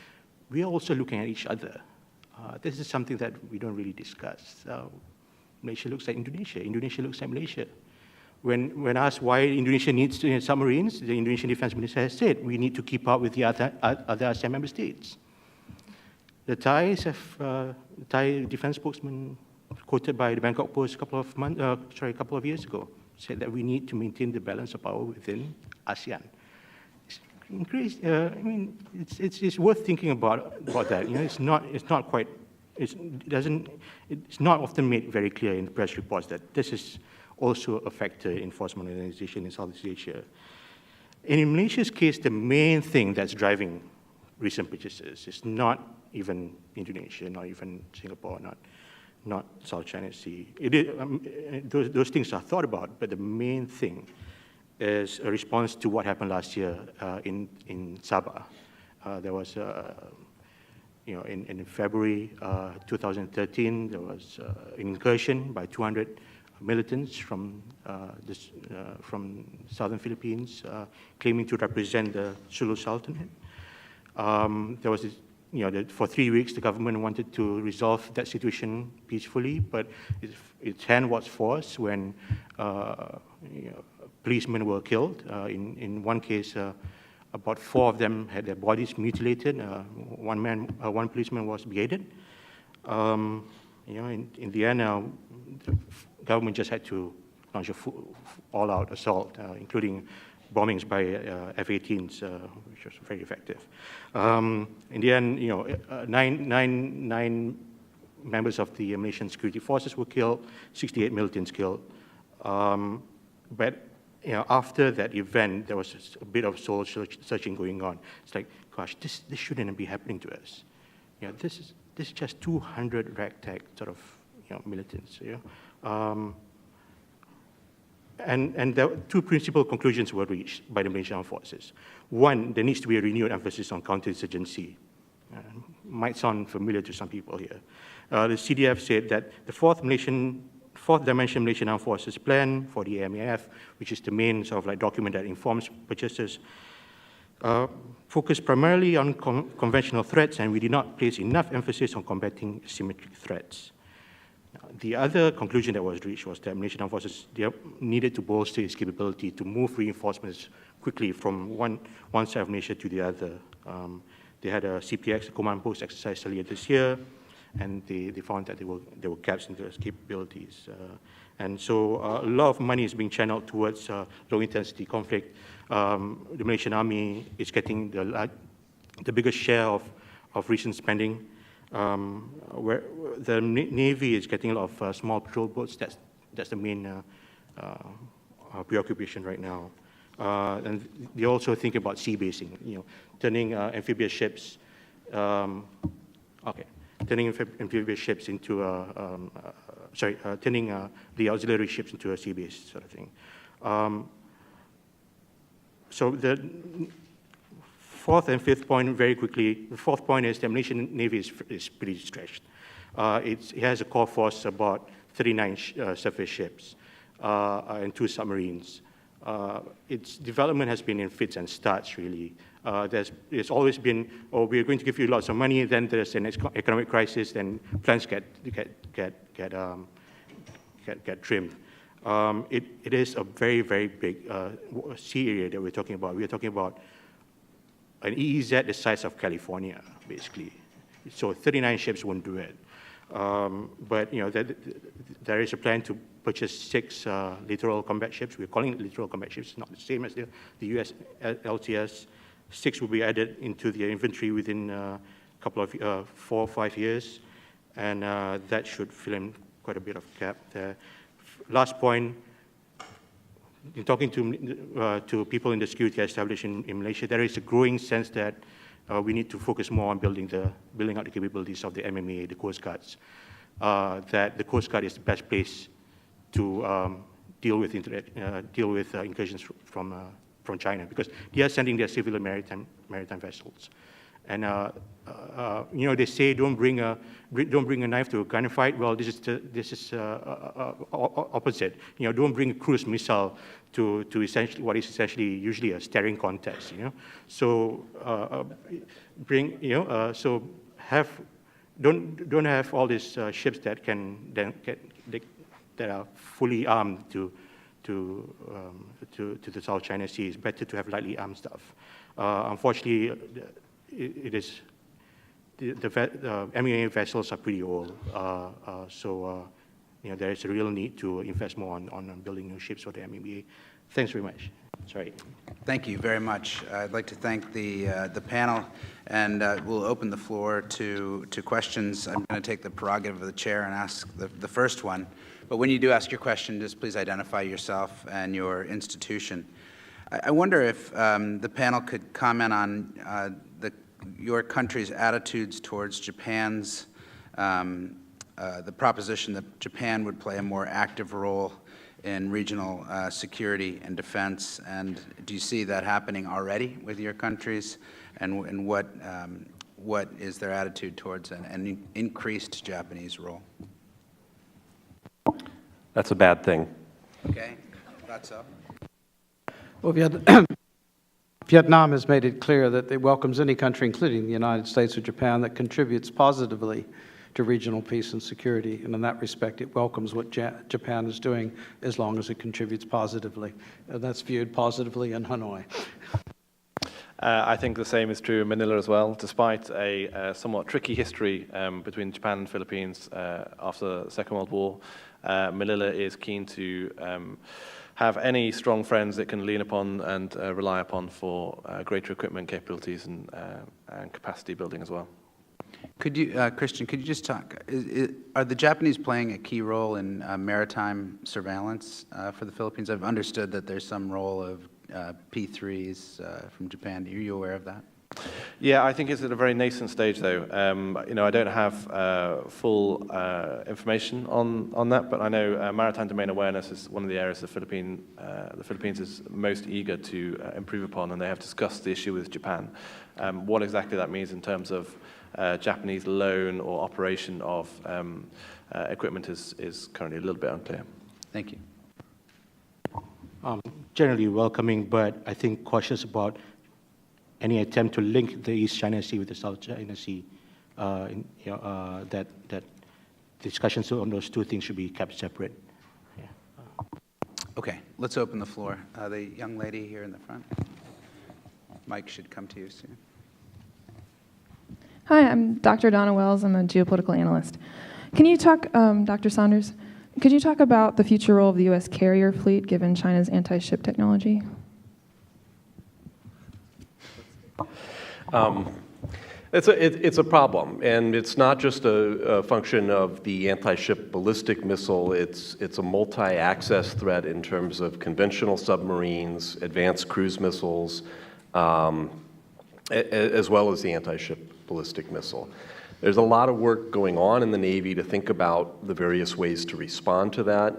we are also looking at each other. This is something that we don't really discuss. Malaysia looks like Indonesia. Indonesia looks like Malaysia. When asked why Indonesia needs submarines, the Indonesian Defense Minister has said, we need to keep up with the other ASEAN member states. The Thais have, Thai defense spokesman quoted by the Bangkok Post a couple of years ago, said that we need to maintain the balance of power within ASEAN. It's increase. I mean, it's worth thinking about that. You know, it's not quite. It's not often made very clear in the press reports that this is also a factor in force modernization in Southeast Asia. And in Malaysia's case, the main thing that's driving recent purchases is not even Indonesia, not even Singapore, not South China Sea. Those things are thought about, but the main thing is a response to what happened last year in Sabah. There was, in February 2013, there was an incursion by 200 militants from southern Philippines, claiming to represent the Sulu Sultanate. There was this, for 3 weeks, the government wanted to resolve that situation peacefully, but its hand was forced when policemen were killed. In one case, about 4 of them had their bodies mutilated. One policeman was beheaded. In the end, the government just had to launch a all-out assault, including bombings by F-18s, which was very effective. In the end, 9 members of the Malaysian security forces were killed, 68 militants killed. But after that event, there was a bit of soul searching going on. It's like, gosh, this shouldn't be happening to us. This is just 200 ragtag sort of militants. And there were 2 principal conclusions were reached by the Malaysian armed forces. One, there needs to be a renewed emphasis on counterinsurgency. Might sound familiar to some people here. The CDF said that the fourth dimension Malaysian Armed Forces plan for the MAF, which is the main sort of like document that informs purchases, focused primarily on conventional threats, and we did not place enough emphasis on combating asymmetric threats. The other conclusion that was reached was that Malaysian Armed Forces needed to bolster its capability to move reinforcements quickly from one side of Malaysia to the other. They had a CPX, a command post exercise earlier this year, and they found that there were gaps in those capabilities. And so a lot of money is being channeled towards low-intensity conflict. The Malaysian Army is getting the biggest share of recent spending. Where the Navy is getting a lot of small patrol boats. That's the main preoccupation right now. And they also think about sea basing, turning amphibious ships. Turning amphibious ships into turning the auxiliary ships into a sea base sort of thing. So the fourth and fifth point, very quickly. The fourth point is the Malaysian Navy is pretty stretched. It has a core force about 39 surface ships and 2 submarines. Its development has been in fits and starts, really. There's always been, we're going to give you lots of money, then there's an economic crisis, then plans get trimmed. It is a very, very big sea area that we're talking about. We're talking about an EEZ the size of California, basically. So 39 ships won't do it. But there is a plan to purchase 6 littoral combat ships. We're calling it littoral combat ships. It's not the same as the US LTS. 6 will be added into the inventory within a couple of 4 or 5 years, and that should fill in quite a bit of gap there. Last point. In talking to people in the security establishment in Malaysia, there is a growing sense that we need to focus more on building out the capabilities of the MMA, the Coast Guards. That the Coast Guard is the best place to deal with incursions from China, because they are sending their civil and maritime vessels. And they say don't bring a knife to a gunfight. Well, this is opposite. Don't bring a cruise missile to essentially what is essentially usually a staring contest. So don't have all these ships that that are fully armed to the South China Sea. It's better to have lightly armed stuff. Unfortunately, it is the MEA vessels are pretty old, so there is a real need to invest more on building new ships for the MEA Thanks very much. Sorry. Thank you very much. I'd like to thank the panel, and we'll open the floor to questions. I'm going to take the prerogative of the chair and ask the first one. But when you do ask your question, just please identify yourself and your institution. I wonder if the panel could comment on your country's attitudes towards Japan's, the proposition that Japan would play a more active role in regional security and defense, and do you see that happening already with your countries, and what is their attitude towards an increased Japanese role? That's a bad thing. Okay, thought so. Well, Vietnam has made it clear that it welcomes any country, including the United States or Japan, that contributes positively to regional peace and security. And in that respect, it welcomes what Japan is doing as long as it contributes positively. And that's viewed positively in Hanoi. I think the same is true in Manila as well. Despite a somewhat tricky history between Japan and Philippines after the Second World War, Manila is keen to have any strong friends it can lean upon and rely upon for greater equipment capabilities and capacity building as well. Could you, Christian, could you just talk, are the Japanese playing a key role in maritime surveillance for the Philippines? I've understood that there's some role of P3s from Japan. Are you aware of that? Yeah, I think it's at a very nascent stage, though. I don't have full information on that, but I know maritime domain awareness is one of the areas the Philippines is most eager to improve upon, and they have discussed the issue with Japan. What exactly that means in terms of Japanese loan or operation of equipment is currently a little bit unclear. Thank you. Generally welcoming, but I think cautious about any attempt to link the East China Sea with the South China Sea. That discussions on those two things should be kept separate. Yeah. Okay, let's open the floor. The young lady here in the front. Mike should come to you soon. Hi, I'm Dr. Donna Wells. I'm a geopolitical analyst. Can you talk, Dr. Saunders, could you talk about the future role of the U.S. carrier fleet given China's anti-ship technology? It's a problem, and it's not just a function of the anti-ship ballistic missile. It's a multi-access threat in terms of conventional submarines, advanced cruise missiles, as well as the anti-ship ballistic missile. There's a lot of work going on in the Navy to think about the various ways to respond to that,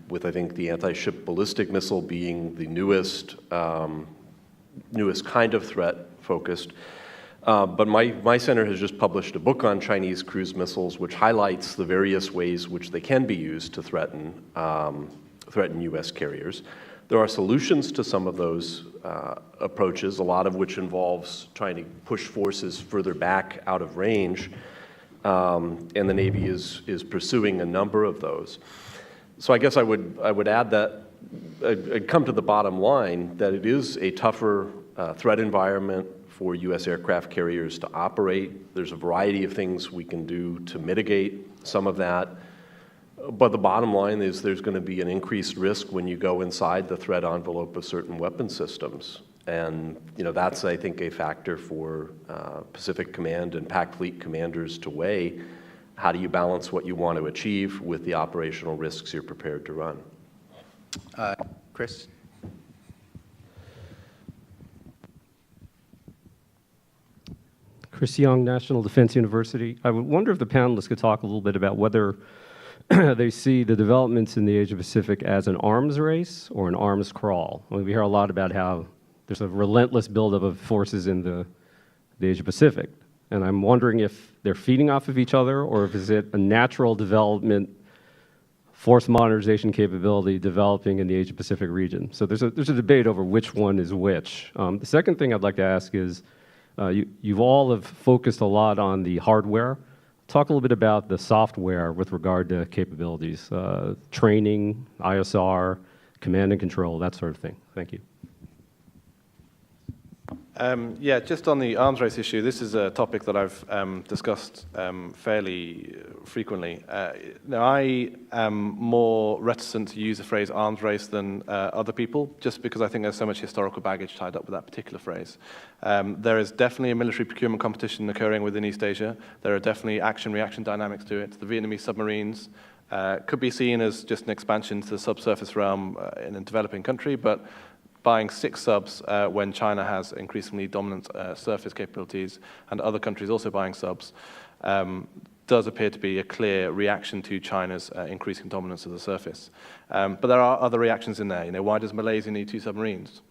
with, I think, the anti-ship ballistic missile being the newest kind of threat focused. But my center has just published a book on Chinese cruise missiles, which highlights the various ways which they can be used to threaten U.S. carriers. There are solutions to some of those approaches, a lot of which involves trying to push forces further back out of range, and the Navy is pursuing a number of those. So I guess I would add that I'd come to the bottom line that it is a tougher threat environment for U.S. aircraft carriers to operate. There's a variety of things we can do to mitigate some of that. But the bottom line is there's going to be an increased risk when you go inside the threat envelope of certain weapon systems. And that's, I think, a factor for Pacific Command and Pac Fleet commanders to weigh. How do you balance what you want to achieve with the operational risks you're prepared to run? Chris? Chris Young, National Defense University. I would wonder if the panelists could talk a little bit about whether they see the developments in the Asia-Pacific as an arms race or an arms crawl. I mean, we hear a lot about how there's a relentless buildup of forces in the Asia-Pacific. And I'm wondering if they're feeding off of each other or if is it a natural development, force modernization capability developing in the Asia-Pacific region. So there's a debate over which one is which. The second thing I'd like to ask is, you've all have focused a lot on the hardware. Talk a little bit about the software with regard to capabilities, training, ISR, command and control, that sort of thing. Thank you. Yeah, just on the arms race issue, this is a topic that I've discussed fairly frequently. Now, I am more reticent to use the phrase arms race than other people, just because I think there's so much historical baggage tied up with that particular phrase. There is definitely a military procurement competition occurring within East Asia. There are definitely action-reaction dynamics to it. The Vietnamese submarines could be seen as just an expansion to the subsurface realm in a developing country, but buying 6 subs when China has increasingly dominant surface capabilities and other countries also buying subs does appear to be a clear reaction to China's increasing dominance of the surface. But there are other reactions in there. You know, why does Malaysia need 2 submarines?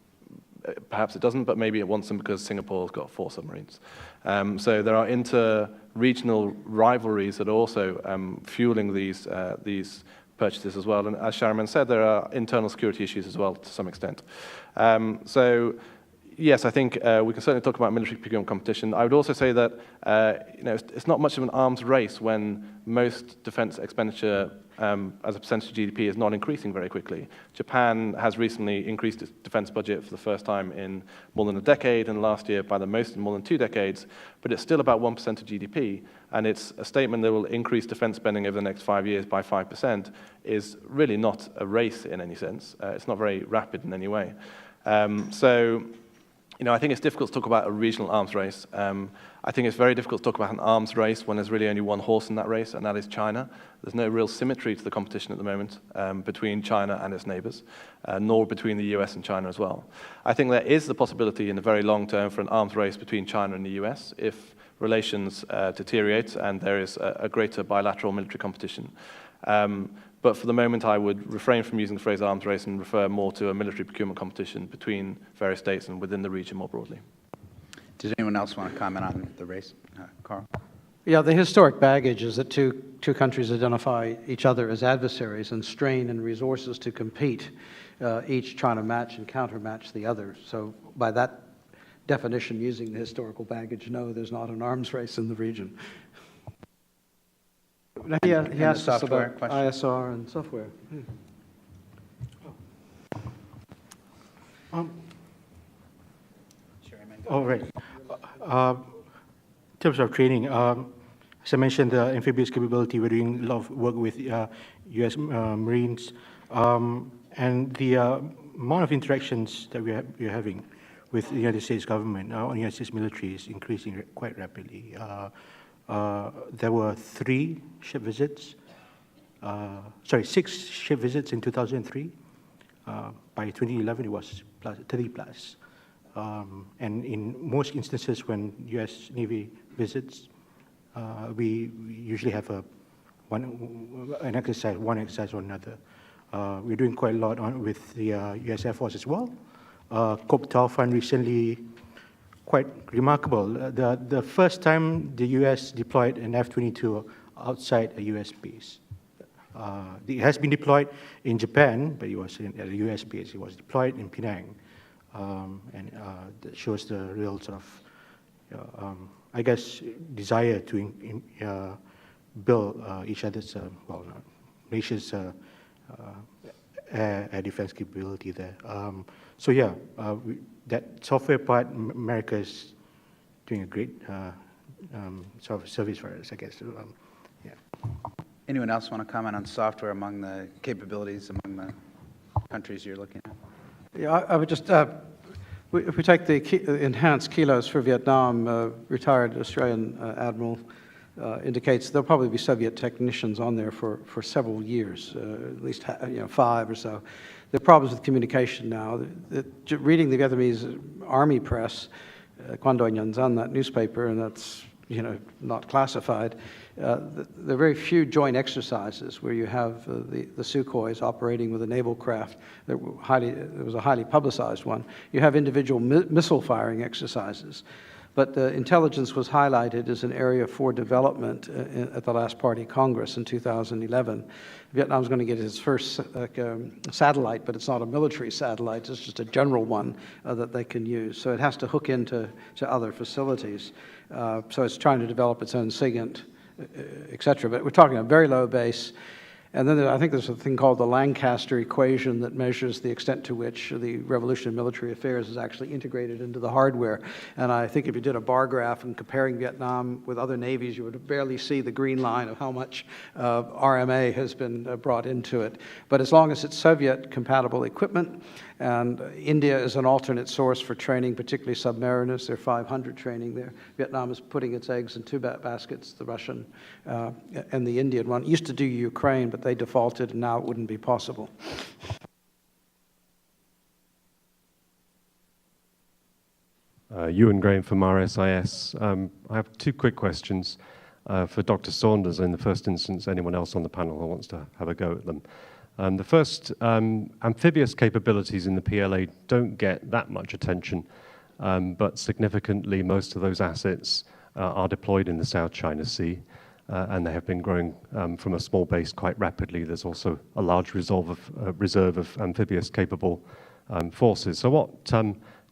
Perhaps it doesn't, but maybe it wants them because Singapore's got 4 submarines. So there are inter-regional rivalries that are also fueling these purchases as well. And as Sharaman said, there are internal security issues as well to some extent. So yes, I think we can certainly talk about military procurement competition. I would also say that you know, it's not much of an arms race when most defense expenditure as a percentage of GDP is not increasing very quickly. Japan has recently increased its defense budget for the first time in more than a decade, and last year by the most in more than 2 decades, but it's still about 1% of GDP, and it's a statement that will increase defense spending over the next 5 years by 5% is really not a race in any sense. It's not very rapid in any way. So, you know, I think it's difficult to talk about a regional arms race. I think it's very difficult to talk about an arms race when there's really only one horse in that race, and that is China. There's no real symmetry to the competition at the moment between China and its neighbors, nor between the US and China as well. I think there is the possibility in the very long term for an arms race between China and the US if relations deteriorate and there is a greater bilateral military competition. But for the moment, I would refrain from using the phrase arms race and refer more to a military procurement competition between various states and within the region more broadly. Does anyone else want to comment on the race? Carl? Yeah, the historic baggage is that two countries identify each other as adversaries and strain in resources to compete, each trying to match and countermatch the other. So by that definition, using the historical baggage, no, there's not an arms race in the region. He asked us about ISR and software. All right. In terms of training, as I mentioned, the amphibious capability, we're doing a lot of work with U.S. Marines, and the amount of interactions that we're having with the United States government or United States military is increasing quite rapidly. There were 6 ship visits in 2003. By 2011, it was 30 plus. And in most instances, when U.S. Navy visits, we usually have one exercise or another. We're doing quite a lot with the U.S. Air Force as well. Koh Tao Fund recently, quite remarkable. The first time the U.S. deployed an F-22 outside a U.S. base. It has been deployed in Japan, but it was at a U.S. base. It was deployed in Penang. And that shows the real sort of, I guess, desire to build each other's, nation's air defense capability there. So yeah, that software part, America is doing a great sort of service for us, I guess. Yeah. Anyone else want to comment on software among the capabilities among the countries you're looking at? Yeah, I would just, if we take the enhanced kilos for Vietnam, retired Australian admiral indicates there'll probably be Soviet technicians on there for several years, at least 5 or so. There are problems with communication now. Reading the Vietnamese army press, Quan Doi Nhan Zan, that newspaper, and that's not classified, there are very few joint exercises where you have the Sukhois operating with a naval craft. There was a highly publicized one. You have individual missile firing exercises. But intelligence was highlighted as an area for development at the last Party Congress in 2011. Vietnam's going to get its first satellite, but it's not a military satellite. It's just a general one that they can use. So it has to hook into other facilities. So it's trying to develop its own SIGINT, et cetera. But we're talking a very low base. And then I think there's a thing called the Lancaster equation that measures the extent to which the revolution in military affairs is actually integrated into the hardware. And I think if you did a bar graph and comparing Vietnam with other navies, you would barely see the green line of how much RMA has been brought into it. But as long as it's Soviet-compatible equipment, and India is an alternate source for training, particularly submariners. There are 500 training there. Vietnam is putting its eggs in two baskets, the Russian and the Indian one. It used to do Ukraine, but they defaulted, and now it wouldn't be possible. Ewan Graham from RSIS. I have two quick questions for Dr. Saunders. In the first instance, anyone else on the panel who wants to have a go at them. The first, amphibious capabilities in the PLA don't get that much attention, but significantly most of those assets are deployed in the South China Sea, and they have been growing from a small base quite rapidly. There's also a large reserve of amphibious capable forces. So what,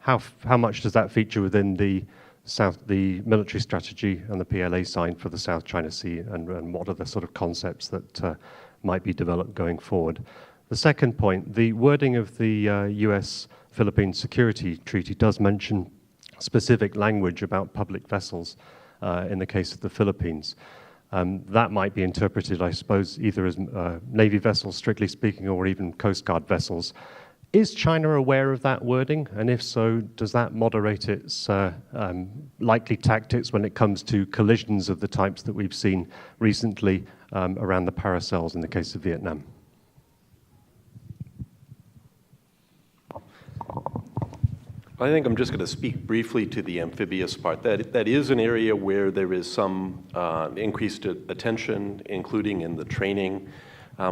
how much does that feature within the military strategy and the PLA signed for the South China Sea, and what are the sort of concepts that might be developed going forward? The second point, the wording of the US-Philippines Security Treaty does mention specific language about public vessels in the case of the Philippines. That might be interpreted, I suppose, either as Navy vessels, strictly speaking, or even Coast Guard vessels. Is China aware of that wording? And if so, does that moderate its likely tactics when it comes to collisions of the types that we've seen recently around the Paracels in the case of Vietnam? I think I'm just going to speak briefly to the amphibious part. That is an area where there is some increased attention, including in the training.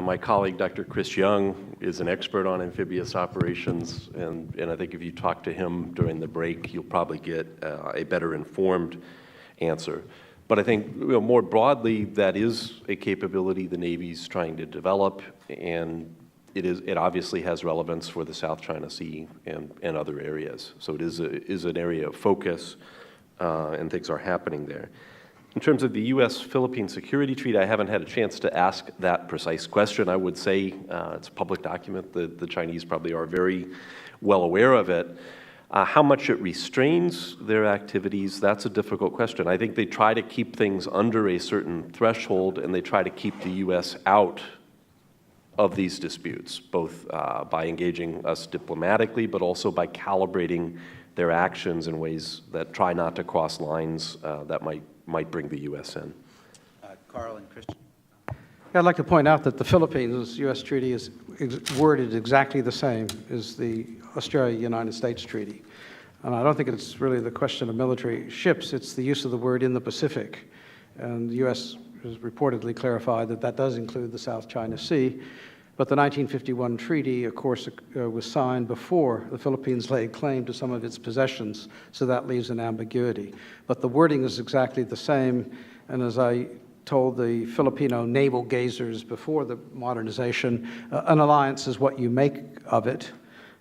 My colleague, Dr. Chris Young, is an expert on amphibious operations, and I think if you talk to him during the break, you'll probably get a better informed answer. But I think more broadly, that is a capability the Navy's trying to develop, and it obviously has relevance for the South China Sea and other areas. So it is an area of focus, and things are happening there. In terms of the US-Philippines Security Treaty, I haven't had a chance to ask that precise question. I would say it's a public document. The Chinese probably are very well aware of it. How much it restrains their activities, that's a difficult question. I think they try to keep things under a certain threshold, and they try to keep the US out of these disputes, both by engaging us diplomatically, but also by calibrating their actions in ways that try not to cross lines that might bring the U.S. in. Carl and Christian. I'd like to point out that the Philippines U.S. treaty is worded exactly the same as the Australia-United States treaty. And I don't think it's really the question of military ships, it's the use of the word in the Pacific. And the U.S. has reportedly clarified that that does include the South China Sea. But the 1951 treaty, of course, was signed before the Philippines laid claim to some of its possessions, so that leaves an ambiguity. But the wording is exactly the same, and as I told the Filipino naval gazers before the modernization, an alliance is what you make of it,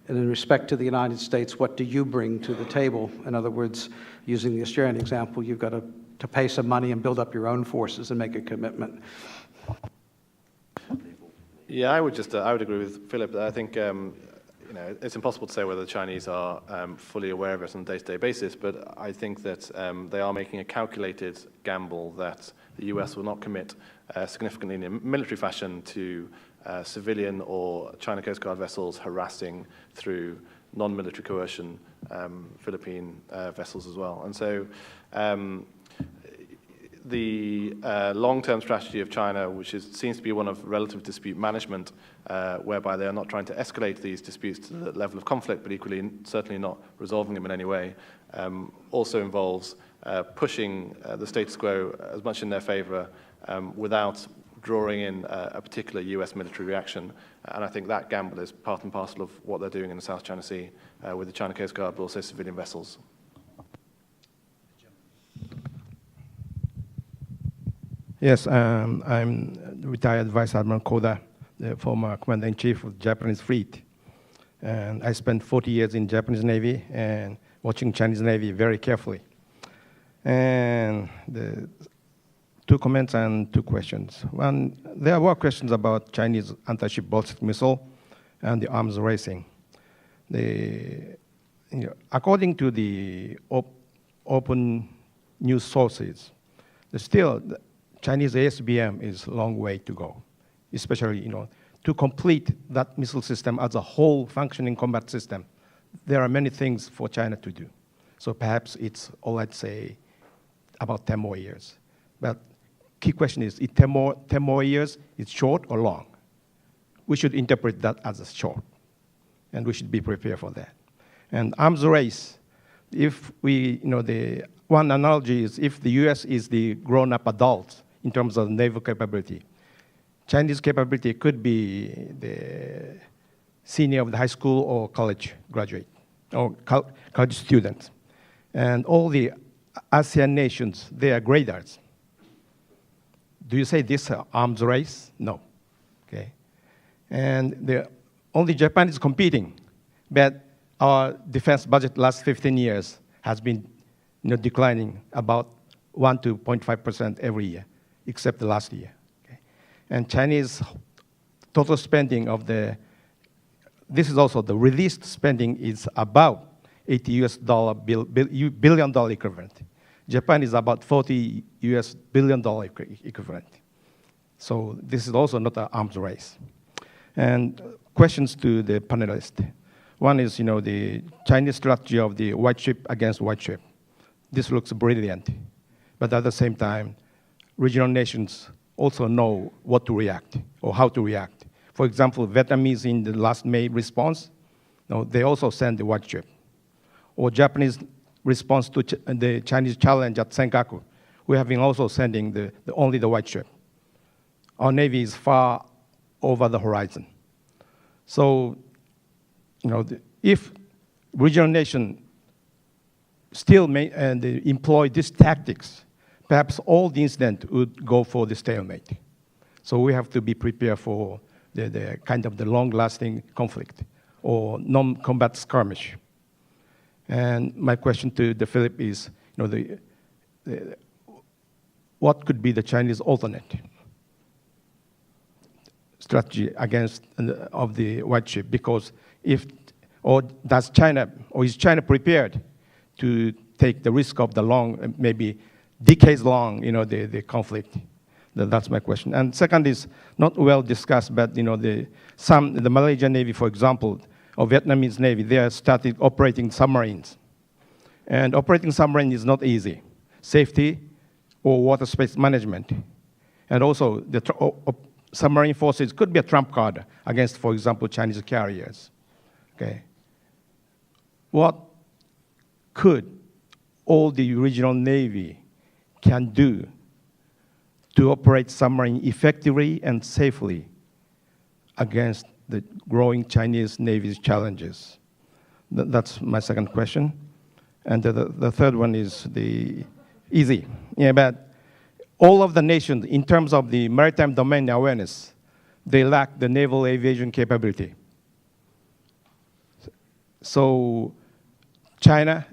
and in respect to the United States, what do you bring to the table? In other words, using the Australian example, you've got to pay some money and build up your own forces and make a commitment. Yeah, I would agree with Philip. I think it's impossible to say whether the Chinese are fully aware of it on a day-to-day basis, but I think that they are making a calculated gamble that the US will not commit significantly in a military fashion to civilian or China Coast Guard vessels harassing through non-military coercion Philippine vessels as well. And so the long-term strategy of China, which seems to be one of relative dispute management, whereby they are not trying to escalate these disputes to the level of conflict, but equally certainly not resolving them in any way, also involves pushing the status quo as much in their favor without drawing in a particular US military reaction. And I think that gamble is part and parcel of what they're doing in the South China Sea with the China Coast Guard, but also civilian vessels. Yes, I'm retired Vice Admiral Koda, the former Commander-in-Chief of the Japanese fleet. And I spent 40 years in Japanese Navy and watching Chinese Navy very carefully. And the two comments and two questions. One, there were questions about Chinese anti-ship ballistic missile and the arms racing. According to the open news sources, the Chinese ASBM is a long way to go, especially to complete that missile system as a whole functioning combat system. There are many things for China to do. So perhaps it's, let's say, about 10 more years. But key question is 10 more years, is short or long? We should interpret that as a short, and we should be prepared for that. And arms race, if we, the one analogy is if the US is the grown-up adults in terms of naval capability, Chinese capability could be the senior of the high school or college graduate, or college student. And all the ASEAN nations, they are graders. Do you say this arms race? No. Okay. And only Japan is competing, but our defense budget last 15 years has been declining about 1 to 0.5% every year, except the last year. Okay. And Chinese total spending of this is also the released spending is about $80 billion equivalent. Japan is about $40 billion equivalent. So this is also not an arms race. And questions to the panelists. One is, the Chinese strategy of the white ship against white ship. This looks brilliant, but at the same time, regional nations also know what to react or how to react. For example, Vietnamese in the last May response, they also sent the white ship. Or Japanese response to the Chinese challenge at Senkaku, we have been also sending only the white ship. Our Navy is far over the horizon. So, if regional nation still employ these tactics, perhaps all the incident would go for the stalemate. So we have to be prepared for the kind of the long-lasting conflict or non-combat skirmish. And my question to the Philip is, what could be the Chinese alternate strategy against of the white ship? Because is China prepared to take the risk of the long, maybe decades-long, the conflict? That's my question. And second is not well discussed, but the Malaysian Navy, for example, or Vietnamese Navy, they have started operating submarines. And operating submarine is not easy. Safety or water space management. And also the submarine forces could be a trump card against, for example, Chinese carriers. Okay. What could all the regional Navy can do to operate submarine effectively and safely against the growing Chinese Navy's challenges? That's my second question. And the third one is easy. Yeah, but all of the nations, in terms of the maritime domain awareness, they lack the naval aviation capability. So Chinese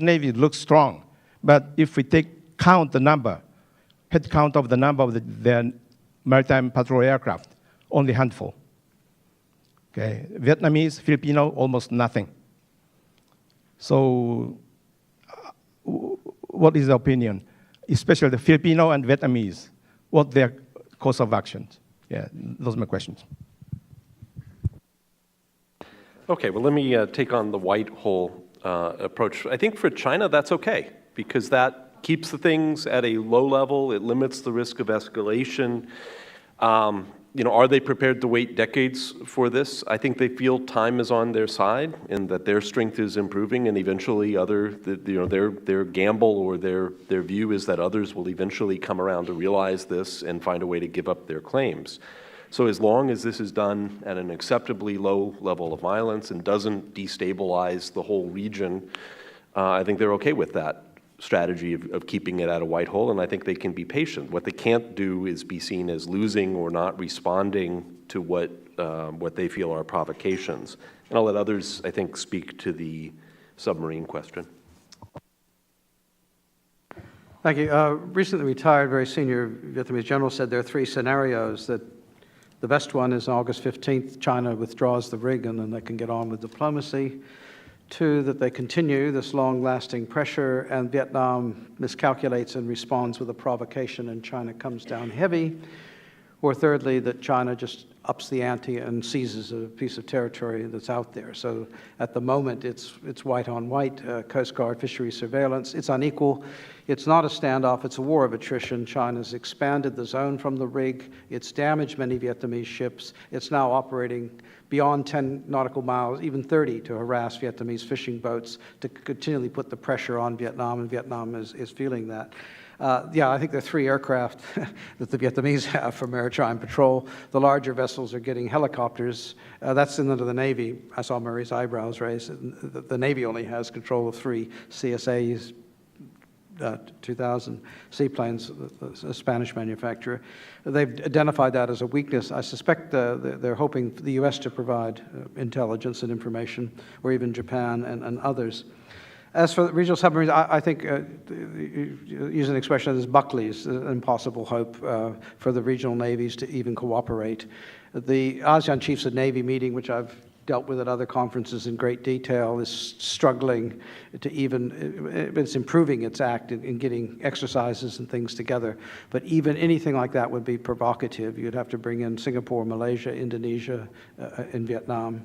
Navy looks strong, but if we head count of the number of their maritime patrol aircraft, only handful. Okay, Vietnamese, Filipino, almost nothing. So, what is the opinion, especially the Filipino and Vietnamese? What their course of action? Yeah, those are my questions. Okay, well, let me take on the white hole approach. I think for China, that's okay, because that keeps the things at a low level. It limits the risk of escalation. Are they prepared to wait decades for this? I think they feel time is on their side and that their strength is improving, and eventually their gamble or their view is that others will eventually come around to realize this and find a way to give up their claims. So as long as this is done at an acceptably low level of violence and doesn't destabilize the whole region, I think they're okay with that strategy of keeping it at a white hole, and I think they can be patient. What they can't do is be seen as losing or not responding to what they feel are provocations. And I'll let others, I think, speak to the submarine question. Thank you. Recently retired, very senior Vietnamese general said there are three scenarios. That the best one is August 15th, China withdraws the rig and then they can get on with diplomacy. Two, that they continue this long-lasting pressure and Vietnam miscalculates and responds with a provocation and China comes down heavy. Or thirdly, that China just ups the ante and seizes a piece of territory that's out there. So at the moment, it's white on white, Coast Guard, fishery surveillance. It's unequal. It's not a standoff. It's a war of attrition. China's expanded the zone from the rig. It's damaged many Vietnamese ships. It's now operating beyond 10 nautical miles, even 30, to harass Vietnamese fishing boats, to continually put the pressure on Vietnam, and Vietnam is feeling that. Yeah, I think there are three aircraft that the Vietnamese have for maritime patrol. The larger vessels are getting helicopters. That's under the Navy. I saw Murray's eyebrows raised. The Navy only has control of three CSAs, 2000 seaplanes, a Spanish manufacturer. They've identified that as a weakness. I suspect they're hoping for the U.S. to provide intelligence and information, or even Japan and others. As for regional submarines, I think, using an expression as Buckley's, an impossible hope for the regional navies to even cooperate. The ASEAN Chiefs of Navy meeting, which I've dealt with at other conferences in great detail, is struggling to even, it's improving its act in getting exercises and things together. But even anything like that would be provocative. You'd have to bring in Singapore, Malaysia, Indonesia, and Vietnam.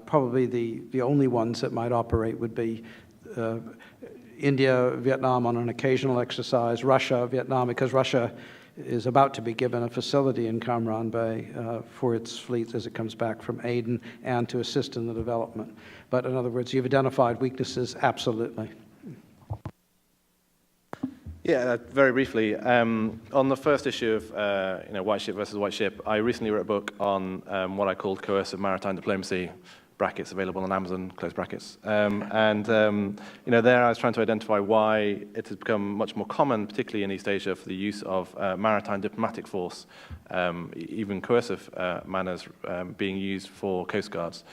Probably the only ones that might operate would be India, Vietnam on an occasional exercise, Russia, Vietnam, because Russia is about to be given a facility in Cam Ranh Bay for its fleet as it comes back from Aden and to assist in the development. But in other words, you've identified weaknesses, absolutely. Yeah, very briefly. On the first issue of white ship versus white ship, I recently wrote a book on what I called coercive maritime diplomacy, brackets available on Amazon, close brackets. There I was trying to identify why it has become much more common, particularly in East Asia, for the use of maritime diplomatic force, even coercive manners being used for coast guards.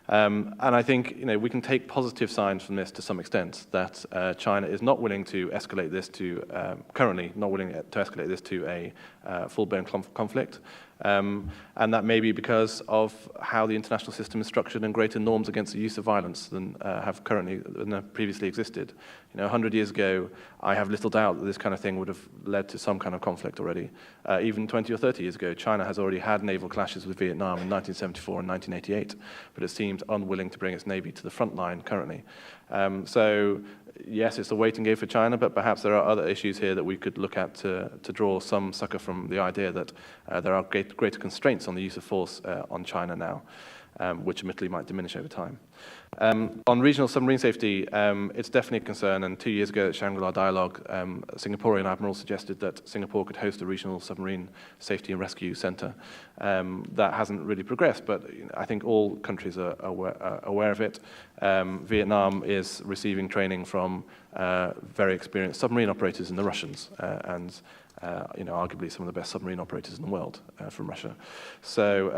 And I think we can take positive signs from this to some extent, that China is not willing to escalate this to, currently not willing to escalate this to a full-blown conflict. And that may be because of how the international system is structured and greater norms against the use of violence than have previously existed. 100 years ago, I have little doubt that this kind of thing would have led to some kind of conflict already. Even 20 or 30 years ago, China has already had naval clashes with Vietnam in 1974 and 1988, but it seems unwilling to bring its navy to the front line currently. So yes, it's a waiting game for China, but perhaps there are other issues here that we could look at to draw some succor from the idea that there are greater constraints on the use of force on China now, which admittedly might diminish over time. On regional submarine safety, it's definitely a concern, and 2 years ago at Shangri-La Dialogue, a Singaporean admiral suggested that Singapore could host a regional submarine safety and rescue center. That hasn't really progressed, but I think all countries are aware of it. Vietnam is receiving training from very experienced submarine operators in the Russians, and arguably some of the best submarine operators in the world from Russia. So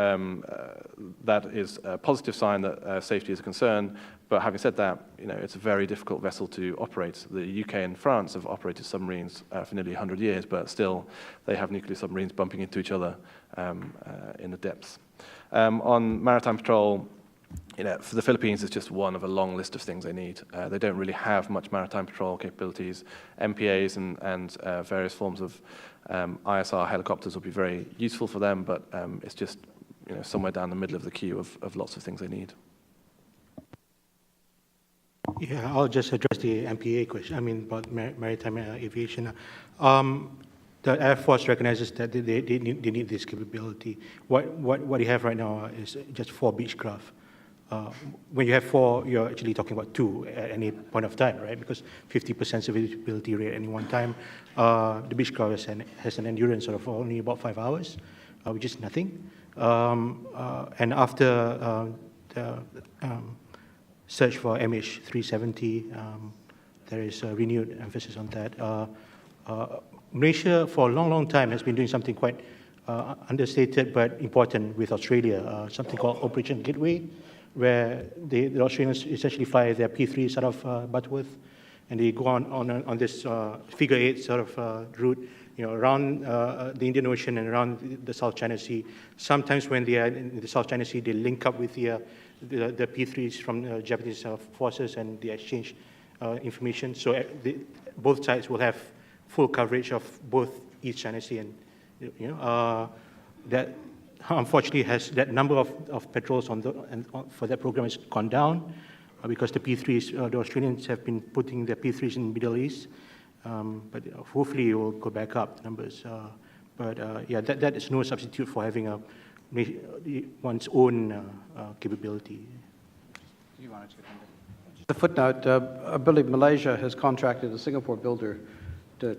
that is a positive sign that safety is a concern. But having said that, it's a very difficult vessel to operate. The UK and France have operated submarines for nearly 100 years, but still they have nuclear submarines bumping into each other in the depths. On maritime patrol, for the Philippines, it's just one of a long list of things they need. They don't really have much maritime patrol capabilities. MPAs and various forms of ISR helicopters will be very useful for them, but it's just somewhere down the middle of the queue of lots of things they need. Yeah, I'll just address the MPA question, about maritime aviation. The Air Force recognizes that they need this capability. What you have right now is just 4 Beechcraft. When you have 4, you're actually talking about 2 at any point of time, right? Because 50% serviceability rate at any one time. The Beechcraft has an endurance of only about 5 hours, which is nothing. And after the search for MH370, there is a renewed emphasis on that. Malaysia, for a long time, has been doing something quite understated but important with Australia, something called Operation Gateway, where the Australians essentially fly their P3s out of Butterworth and they go on this figure 8 sort of route, around the Indian Ocean and around the South China Sea. Sometimes when they are in the South China Sea, they link up with the P-3s from Japanese forces, and they exchange information. So both sides will have full coverage of both East China Sea, and that unfortunately that number of patrols for that program has gone down because the P-3s, the Australians have been putting their P-3s in the Middle East, but hopefully it will go back up, the numbers. Yeah, that is no substitute for having one's own capability. The footnote, I believe Malaysia has contracted a Singapore builder to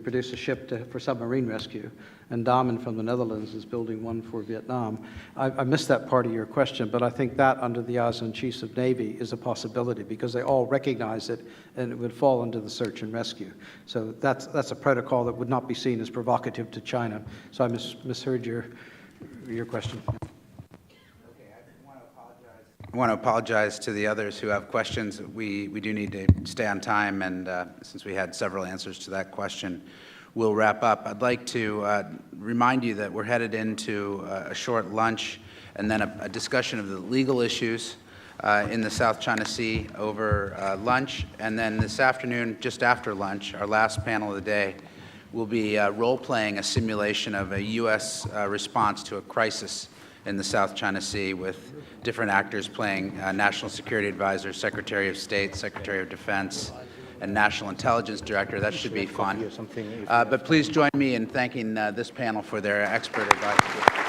produce a ship for submarine rescue, and Damen from the Netherlands is building one for Vietnam. I missed that part of your question, but I think that under the ASEAN Chiefs of Navy is a possibility because they all recognize it, and it would fall under the search and rescue. So that's a protocol that would not be seen as provocative to China. So I misheard your question. I want to apologize to the others who have questions. We do need to stay on time, and since we had several answers to that question, we'll wrap up. I'd like to remind you that we're headed into a short lunch and then a discussion of the legal issues in the South China Sea over lunch. And then this afternoon, just after lunch, our last panel of the day, we'll be role-playing a simulation of a U.S. response to a crisis in the South China Sea with different actors playing National Security Advisor, Secretary of State, Secretary of Defense, and National Intelligence Director. That should be fun. But please join me in thanking this panel for their expert advice.